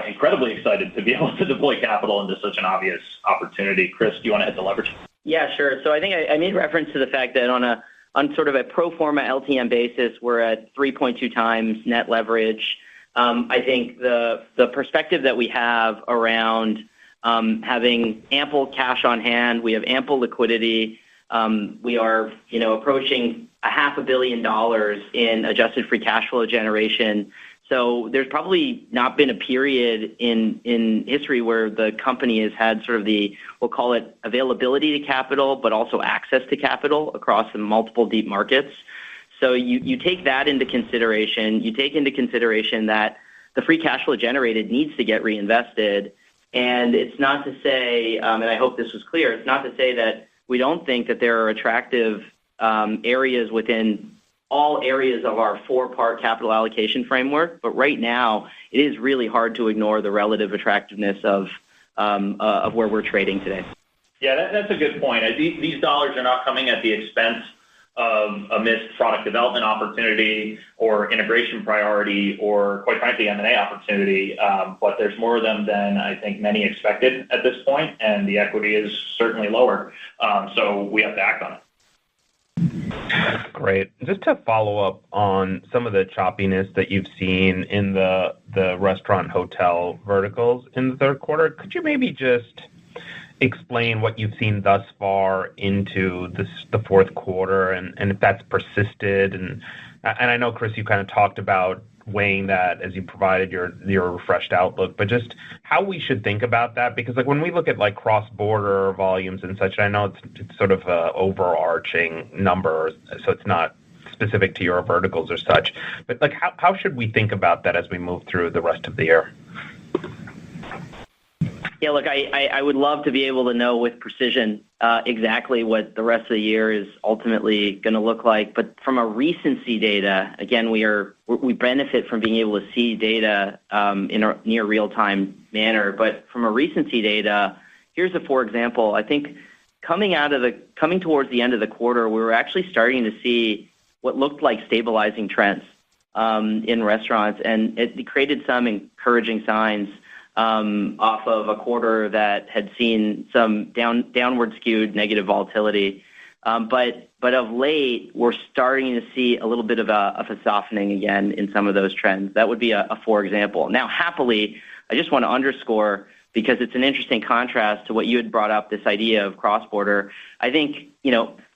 Speaker 3: incredibly excited to be able to deploy capital into such an obvious opportunity. Chris, do you want to hit the leverage?
Speaker 4: Yeah, sure. So I think I made reference to the fact that on sort of a pro forma LTM basis, we're at 3.2 times net leverage. I think the perspective that we have around having ample cash on hand, we have ample liquidity. We are, approaching $500 million in adjusted free cash flow generation. So there's probably not been a period in history where the company has had sort of we'll call it availability to capital, but also access to capital across the multiple deep markets. So you take that into consideration. You take into consideration that the free cash flow generated needs to get reinvested. And it's not to say, and I hope this was clear, it's not to say that we don't think that there are attractive areas within all areas of our four-part capital allocation framework, but right now it is really hard to ignore the relative attractiveness of where we're trading today.
Speaker 3: Yeah, that's a good point. These dollars are not coming at the expense of a missed product development opportunity or integration priority or, quite frankly, M&A opportunity, but there's more of them than I think many expected at this point, and the equity is certainly lower, so we have to act on it.
Speaker 9: Great. Just to follow up on some of the choppiness that you've seen in the restaurant hotel verticals in the third quarter, could you maybe just explain what you've seen thus far into the fourth quarter and if that's persisted? And I know, Chris, you kind of talked about weighing that as you provided your refreshed outlook, but just how we should think about that, because when we look at cross-border volumes and such, I know it's sort of a overarching number, so it's not specific to your verticals or such, but how should we think about that as we move through the rest of the year?
Speaker 4: Yeah, look, I would love to be able to know with precision exactly what the rest of the year is ultimately going to look like. But from a recency data, again, we benefit from being able to see data in a near real-time manner. But from a recency data, here's for example, I think coming towards the end of the quarter, we were actually starting to see what looked like stabilizing trends in restaurants, and it created some encouraging signs off of a quarter that had seen some downward skewed negative volatility. But of late, we're starting to see a little bit of a softening again in some of those trends. That would be a for example. Now, happily, I just want to underscore, because it's an interesting contrast to what you had brought up, this idea of cross-border. I think,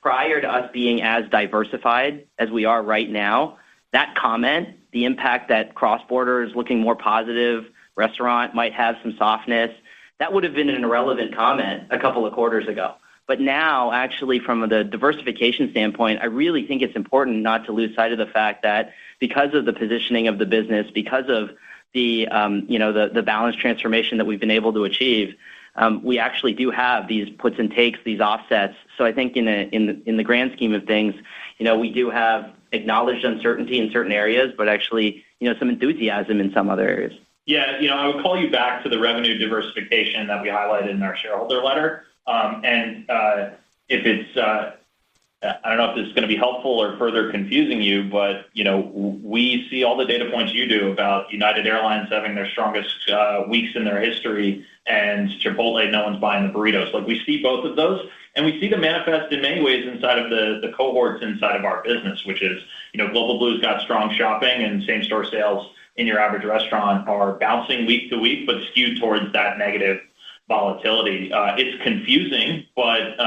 Speaker 4: prior to us being as diversified as we are right now, that comment, the impact that cross-border is looking more positive, restaurant might have some softness, that would have been an irrelevant comment a couple of quarters ago. But now, actually, from the diversification standpoint, I really think it's important not to lose sight of the fact that because of the positioning of the business, because of the balanced transformation that we've been able to achieve, we actually do have these puts and takes, these offsets. So I think in the grand scheme of things, we do have acknowledged uncertainty in certain areas, but actually, some enthusiasm in some other areas.
Speaker 3: Yeah, I would call you back to the revenue diversification that we highlighted in our shareholder letter. If it's, I don't know if this is going to be helpful or further confusing you, but, we see all the data points you do about United Airlines having their strongest weeks in their history and Chipotle, no one's buying the burritos. We see both of those, and we see them manifest in many ways inside of the cohorts inside of our business, which is, Global Blue's got strong shopping and same-store sales in your average restaurant are bouncing week to week, but skewed towards that negative volatility. It's confusing, but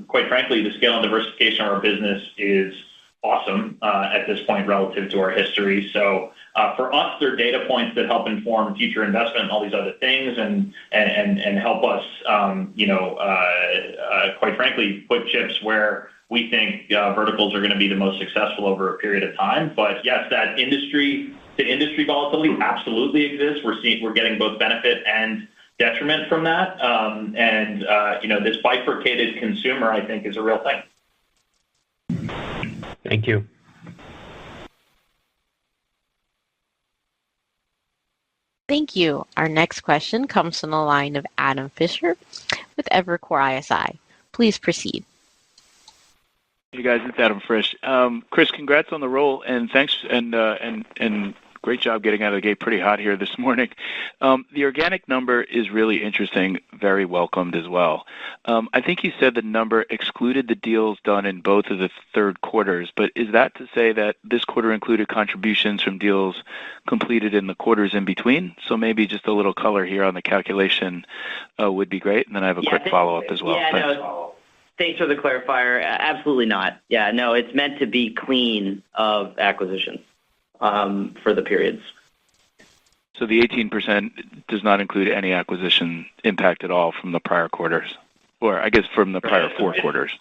Speaker 3: quite frankly, the scale and diversification of our business is awesome at this point relative to our history. So for us, they're data points that help inform future investment and all these other things, and help us, quite frankly, put chips where we think verticals are going to be the most successful over a period of time. But yes, that industry to industry volatility absolutely exists. We're getting both benefit and detriment from that. This bifurcated consumer, I think, is a real thing.
Speaker 9: Thank you.
Speaker 1: Thank you. Our next question comes from the line of Adam Fisher with Evercore ISI. Please proceed.
Speaker 10: Hey guys, it's Adam Frisch. Chris, congrats on the role, and thanks, and great job getting out of the gate pretty hot here this morning. The organic number is really interesting, very welcomed as well. I think you said the number excluded the deals done in both of the third quarters, but is that to say that this quarter included contributions from deals completed in the quarters in between? So maybe just a little color here on the calculation would be great, and then I have a quick follow-up as well.
Speaker 4: Thanks for the clarifier. Absolutely not. Yeah, no, it's meant to be clean of acquisitions for the periods.
Speaker 10: So the 18% does not include any acquisition impact at all from the prior quarters, or I guess from the prior 4 quarters.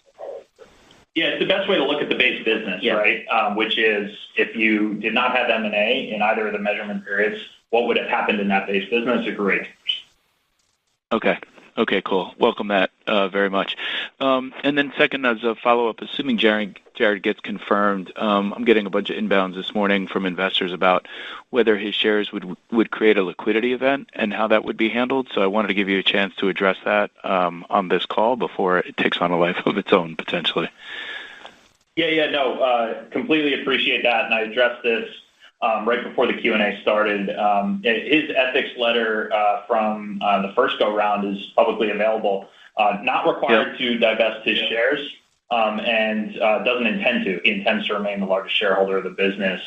Speaker 3: Yeah, it's the best way to look at the base business, right? Which is if you did not have M&A in either of the measurement periods, what would have happened in that base business? Agreed.
Speaker 10: Okay, cool. Welcome that very much. And then second, as a follow-up, assuming Jared gets confirmed, I'm getting a bunch of inbounds this morning from investors about whether his shares would create a liquidity event and how that would be handled. So I wanted to give you a chance to address that on this call before it takes on a life of its own, potentially.
Speaker 3: Completely appreciate that, and I addressed this right before the Q&A started. His ethics letter from the first go-round is publicly available. Not required to divest his shares, and doesn't intend to. He intends to remain the largest shareholder of the business.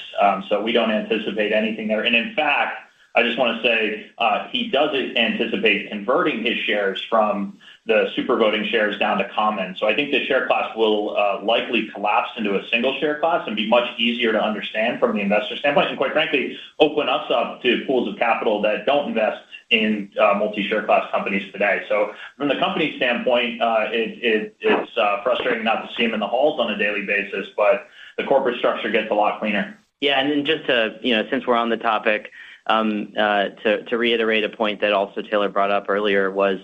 Speaker 3: So we don't anticipate anything there. And in fact, I just want to say he does anticipate converting his shares from the super voting shares down to common. So I think the share class will likely collapse into a single share class and be much easier to understand from the investor standpoint, and quite frankly, open us up to pools of capital that don't invest in multi-share class companies today. So from the company standpoint, it's frustrating not to see him in the halls on a daily basis, but the corporate structure gets a lot cleaner.
Speaker 4: Yeah, and then just to, since we're on the topic, to reiterate a point that also Taylor brought up earlier was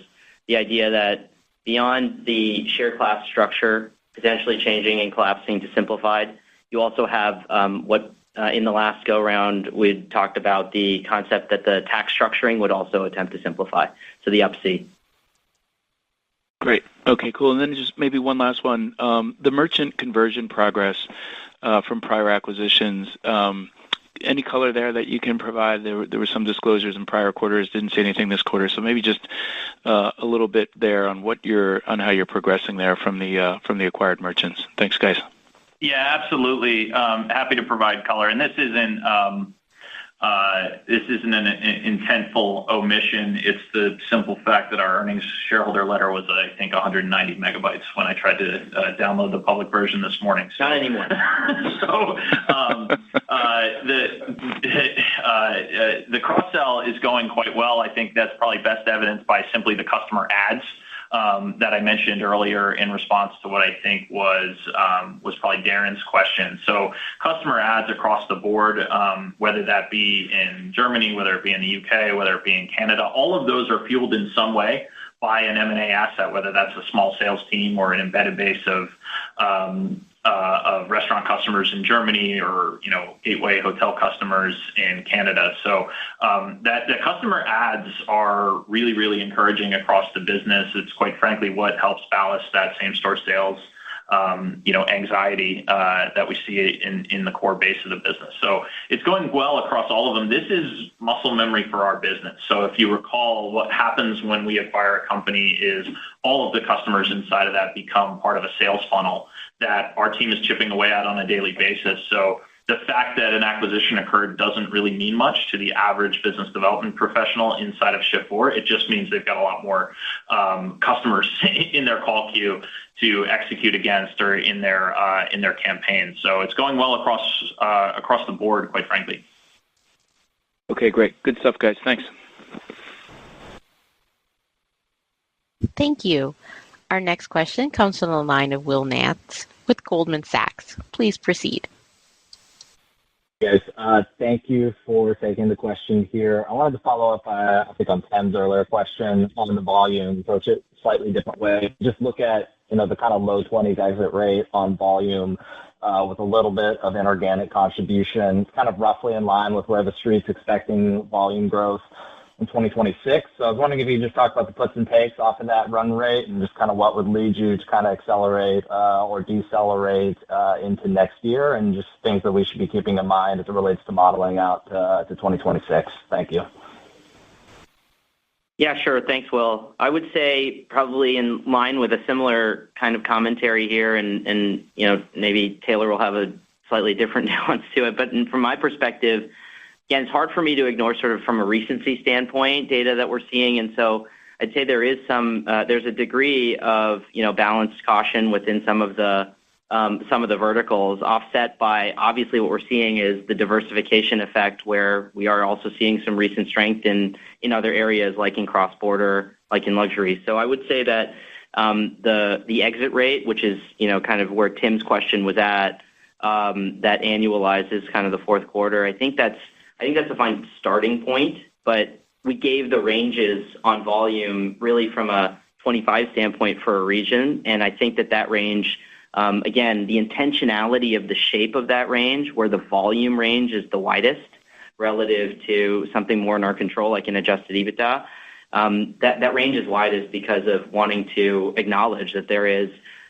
Speaker 4: the idea that beyond the share class structure potentially changing and collapsing to simplified, you also have what in the last go-round we talked about the concept that the tax structuring would also attempt to simplify, so the Up-C.
Speaker 10: Great. Okay, cool. And then just maybe one last one. The merchant conversion progress from prior acquisitions, any color there that you can provide? There were some disclosures in prior quarters, didn't see anything this quarter. So maybe just a little bit there on how you're progressing there from the acquired merchants. Thanks, guys.
Speaker 3: Yeah, absolutely. Happy to provide color. And this isn't an intentful omission. It's the simple fact that our earnings shareholder letter was, I think, 190 megabytes when I tried to download the public version this morning.
Speaker 4: Not anymore.
Speaker 3: So the cross-sell is going quite well. I think that's probably best evidenced by simply the customer adds that I mentioned earlier in response to what I think was probably Darren's question. So customer adds across the board, whether that be in Germany, whether it be in the UK, whether it be in Canada, all of those are fueled in some way by an M&A asset, whether that's a small sales team or an embedded base of restaurant customers in Germany or gateway hotel customers in Canada. So that the customer adds are really, really encouraging across the business. It's quite frankly what helps ballast that same store sales anxiety that we see in the core base of the business. So it's going well across all of them. This is muscle memory for our business. So if you recall, what happens when we acquire a company is all of the customers inside of that become part of a sales funnel that our team is chipping away at on a daily basis. So the fact that an acquisition occurred doesn't really mean much to the average business development professional inside of Shift4. It just means they've got a lot more customers in their call queue to execute against or in their campaign. So it's going well across the board, quite frankly.
Speaker 10: Okay, great. Good stuff, guys. Thanks.
Speaker 1: Thank you. Our next question comes from the line of Will Nance with Goldman Sachs. Please proceed.
Speaker 11: Yes, thank you for taking the question here. I wanted to follow up, I think, on Tim's earlier question on the volume, approach it slightly different way. Just look at, the kind of low 20s exit rate on volume with a little bit of inorganic contribution, kind of roughly in line with where the street's expecting volume growth in 2026. So I was wondering if you could just talk about the puts and takes off of that run rate and just kind of what would lead you to kind of accelerate or decelerate into next year, and just things that we should be keeping in mind as it relates to modeling out to 2026. Thank you.
Speaker 4: Yeah, sure. Thanks, Will. I would say probably in line with a similar kind of commentary here, and maybe Taylor will have a slightly different nuance to it. But from my perspective, again, it's hard for me to ignore sort of from a recency standpoint data that we're seeing, and so I'd say there is there's a degree of balanced caution within some of the verticals, offset by obviously what we're seeing is the diversification effect, where we are also seeing some recent strength in other areas like in cross-border, like in luxury. So I would say that the exit rate, which is kind of where Tim's question was at, that annualizes kind of the fourth quarter. I think that's a fine starting point, but we gave the ranges on volume really from a 25 standpoint for a region, and I think that range, again, the intentionality of the shape of that range, where the volume range is the widest relative to something more in our control, like in adjusted EBITDA, that range is widest because of wanting to acknowledge that there is,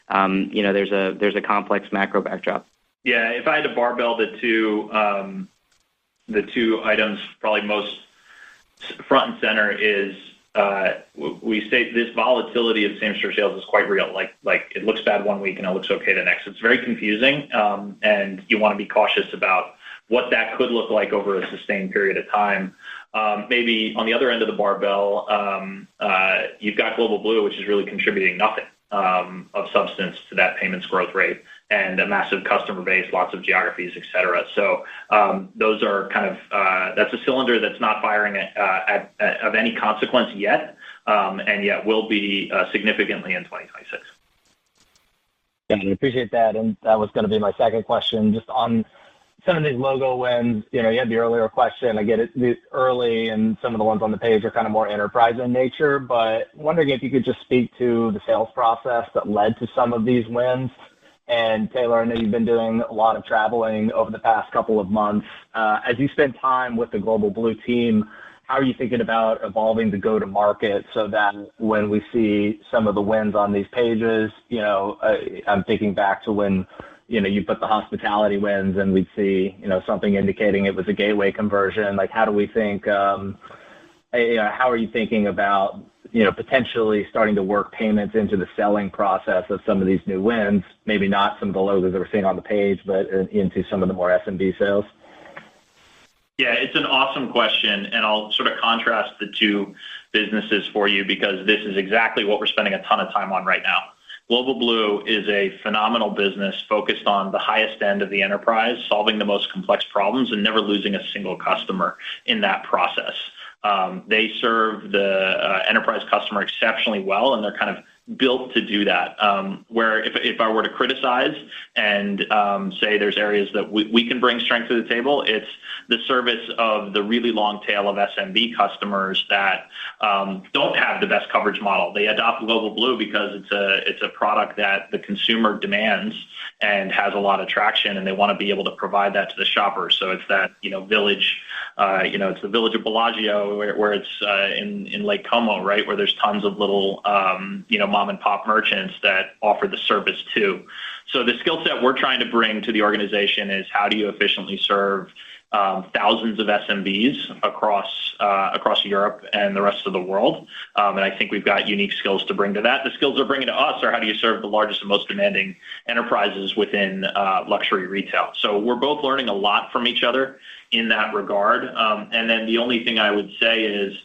Speaker 4: there's a complex macro backdrop.
Speaker 3: Yeah, if I had to barbell the two items, probably most front and center is we say this volatility of same-store sales is quite real. Like it looks bad one week and it looks okay the next. It's very confusing, and you want to be cautious about what that could look like over a sustained period of time. Maybe on the other end of the barbell, you've got Global Blue, which is really contributing nothing of substance to that payments growth rate, and a massive customer base, lots of geographies, et cetera. So those are kind of, that's a cylinder that's not firing of any consequence yet, and yet will be significantly in 2026.
Speaker 11: Yeah, I appreciate that. And that was going to be my second question, just on some of these logo wins. You had the earlier question. I get it early, and some of the ones on the page are kind of more enterprise in nature, but wondering if you could just speak to the sales process that led to some of these wins. And Taylor, I know you've been doing a lot of traveling over the past couple of months. As you spend time with the Global Blue team, how are you thinking about evolving the go-to-market so that when we see some of the wins on these pages, I'm thinking back to when you put the hospitality wins and we'd see something indicating it was a gateway conversion. Like, how do we think? How are you thinking about potentially starting to work payments into the selling process of some of these new wins? Maybe not some of the logos that we're seeing on the page, but into some of the more SMB sales.
Speaker 3: Yeah, it's an awesome question, and I'll sort of contrast the two businesses for you because this is exactly what we're spending a ton of time on right now. Global Blue is a phenomenal business focused on the highest end of the enterprise, solving the most complex problems and never losing a single customer in that process. They serve the enterprise customer exceptionally well, and they're kind of built to do that. Where if I were to criticize and say there's areas that we can bring strength to the table, it's the service of the really long tail of SMB customers that don't have the best coverage model. They adopt Global Blue because it's a product that the consumer demands and has a lot of traction, and they want to be able to provide that to the shopper. So it's that village, it's the village of Bellagio where it's in Lake Como, right, where there's tons of little mom and pop merchants that offer the service too. So the skill set we're trying to bring to the organization is how do you efficiently serve thousands of SMBs across Europe and the rest of the world. And I think we've got unique skills to bring to that. The skills they're bringing to us are how do you serve the largest and most demanding enterprises within luxury retail. So we're both learning a lot from each other in that regard. And then the only thing I would say is,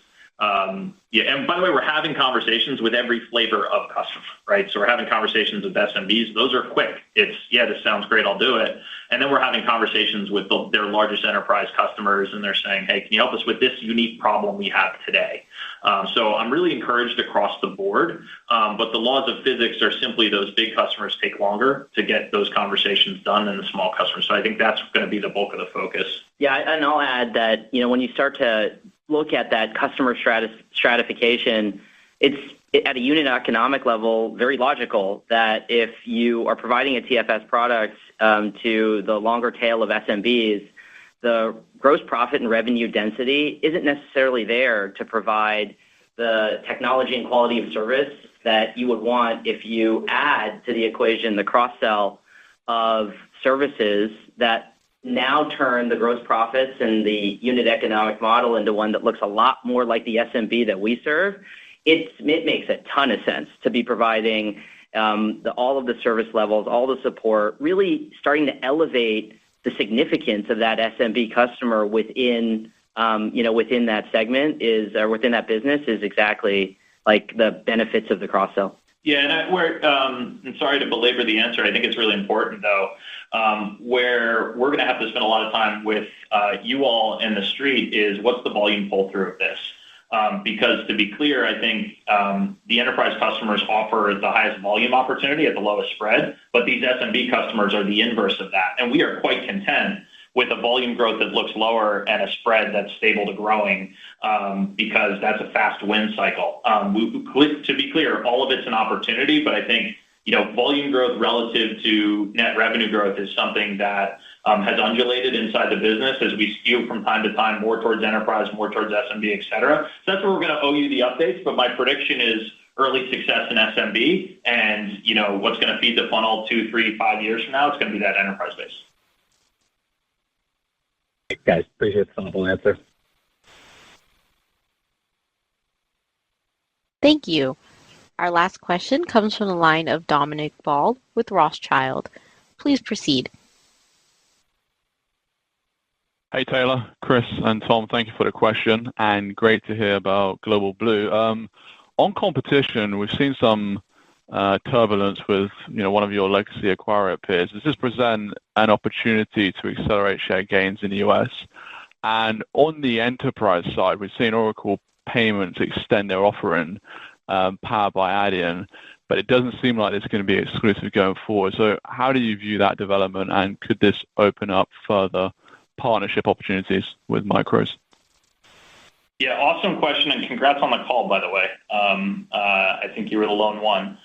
Speaker 3: and by the way, we're having conversations with every flavor of customer, right? So we're having conversations with SMBs. Those are quick. It's, this sounds great, I'll do it. And then we're having conversations with their largest enterprise customers, and they're saying, hey, can you help us with this unique problem we have today? So I'm really encouraged across the board, but the laws of physics are simply those big customers take longer to get those conversations done than the small customers. So I think that's going to be the bulk of the focus.
Speaker 4: Yeah, and I'll add that, when you start to look at that customer stratification, it's at a unit economic level very logical that if you are providing a TFS product to the longer tail of SMBs, the gross profit and revenue density isn't necessarily there to provide the technology and quality of service that you would want if you add to the equation the cross-sell of services that now turn the gross profits and the unit economic model into one that looks a lot more like the SMB that we serve. It makes a ton of sense to be providing all of the service levels, all the support, really starting to elevate the significance of that SMB customer within that segment within that business is exactly like the benefits of the cross-sell.
Speaker 3: Yeah, and I'm sorry to belabor the answer. I think it's really important, though, where we're going to have to spend a lot of time with you all in the street is what's the volume pull-through of this? Because to be clear, I think the enterprise customers offer the highest volume opportunity at the lowest spread, but these SMB customers are the inverse of that. And we are quite content with a volume growth that looks lower and a spread that's stable to growing because that's a fast win cycle. To be clear, all of it's an opportunity, but I think volume growth relative to net revenue growth is something that has undulated inside the business as we skew from time to time more towards enterprise, more towards SMB, et cetera. So that's where we're going to owe you the updates, but my prediction is early success in SMB, and what's going to feed the funnel 2, 3, 5 years from now, it's going to be that enterprise base.
Speaker 11: Thanks, guys. Appreciate the thoughtful answer.
Speaker 1: Thank you. Our last question comes from the line of Dominic Ball with Rothschild. Please proceed.
Speaker 12: Hey, Taylor, Chris, and Tom, thank you for the question, and great to hear about Global Blue. On competition, we've seen some turbulence with one of your legacy acquirer peers. Does this present an opportunity to accelerate share gains in the US? And on the enterprise side, we've seen Oracle Payments extend their offering powered by Adyen, but it doesn't seem like it's going to be exclusive going forward. So how do you view that development, and could this open up further partnership opportunities with micros?
Speaker 3: Yeah, awesome question, and congrats on the call, by the way. I think you were the lone one.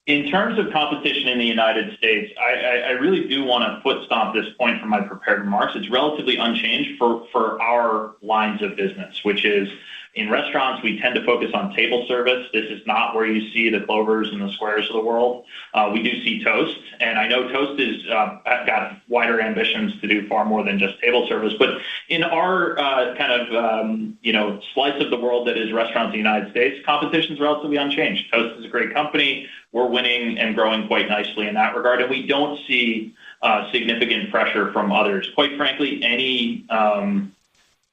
Speaker 3: In terms of competition in the United States, I really do want to foot stomp this point from my prepared remarks. It's relatively unchanged for our lines of business, which is in restaurants, we tend to focus on table service. This is not where you see the Clovers and the Squares of the world. We do see Toast, and I know Toast has got wider ambitions to do far more than just table service. But in our slice of the world that is restaurants in the United States, competition is relatively unchanged. Toast is a great company. We're winning and growing quite nicely in that regard, and we don't see significant pressure from others. Quite frankly, any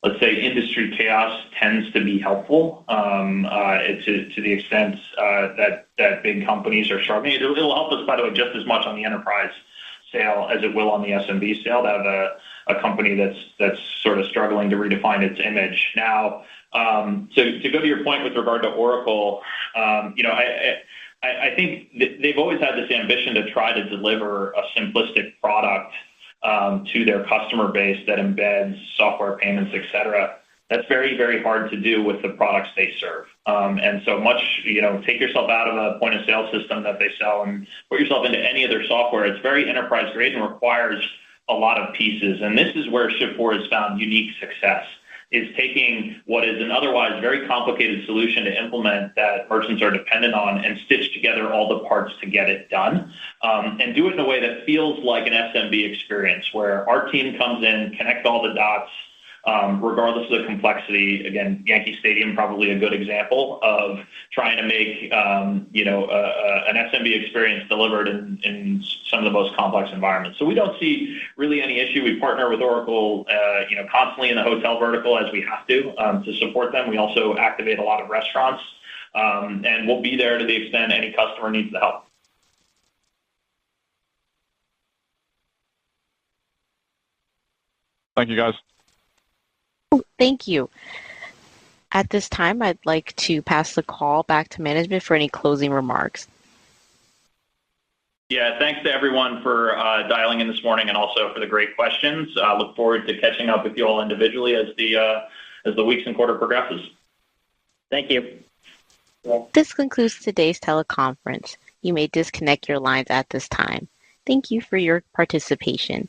Speaker 3: let's say industry chaos tends to be helpful to the extent that big companies are struggling. It'll help us, by the way, just as much on the enterprise sale as it will on the SMB sale to have a company that's sort of struggling to redefine its image. Now, to go to your point with regard to Oracle, I think they've always had this ambition to try to deliver a simplistic product to their customer base that embeds software payments, et cetera. That's very, very hard to do with the products they serve. And so much, take yourself out of a point of sale system that they sell and put yourself into any of their software. It's very enterprise grade and requires a lot of pieces. And this is where Shift4 has found unique success, is taking what is an otherwise very complicated solution to implement that merchants are dependent on and stitch together all the parts to get it done, and do it in a way that feels like an SMB experience where our team comes in, connect all the dots, regardless of the complexity. Again, Yankee Stadium, probably a good example of trying to make an SMB experience delivered in some of the most complex environments. So we don't see really any issue. We partner with Oracle, constantly in the hotel vertical as we have to support them. We also activate a lot of restaurants, and we'll be there to the extent any customer needs the help.
Speaker 12: Thank you, guys.
Speaker 1: Thank you. At this time, I'd like to pass the call back to management for any closing remarks.
Speaker 3: Yeah, thanks to everyone for dialing in this morning and also for the great questions. Look forward to catching up with you all individually as the weeks and quarter progresses.
Speaker 4: Thank you.
Speaker 1: This concludes today's teleconference. You may disconnect your lines at this time. Thank you for your participation.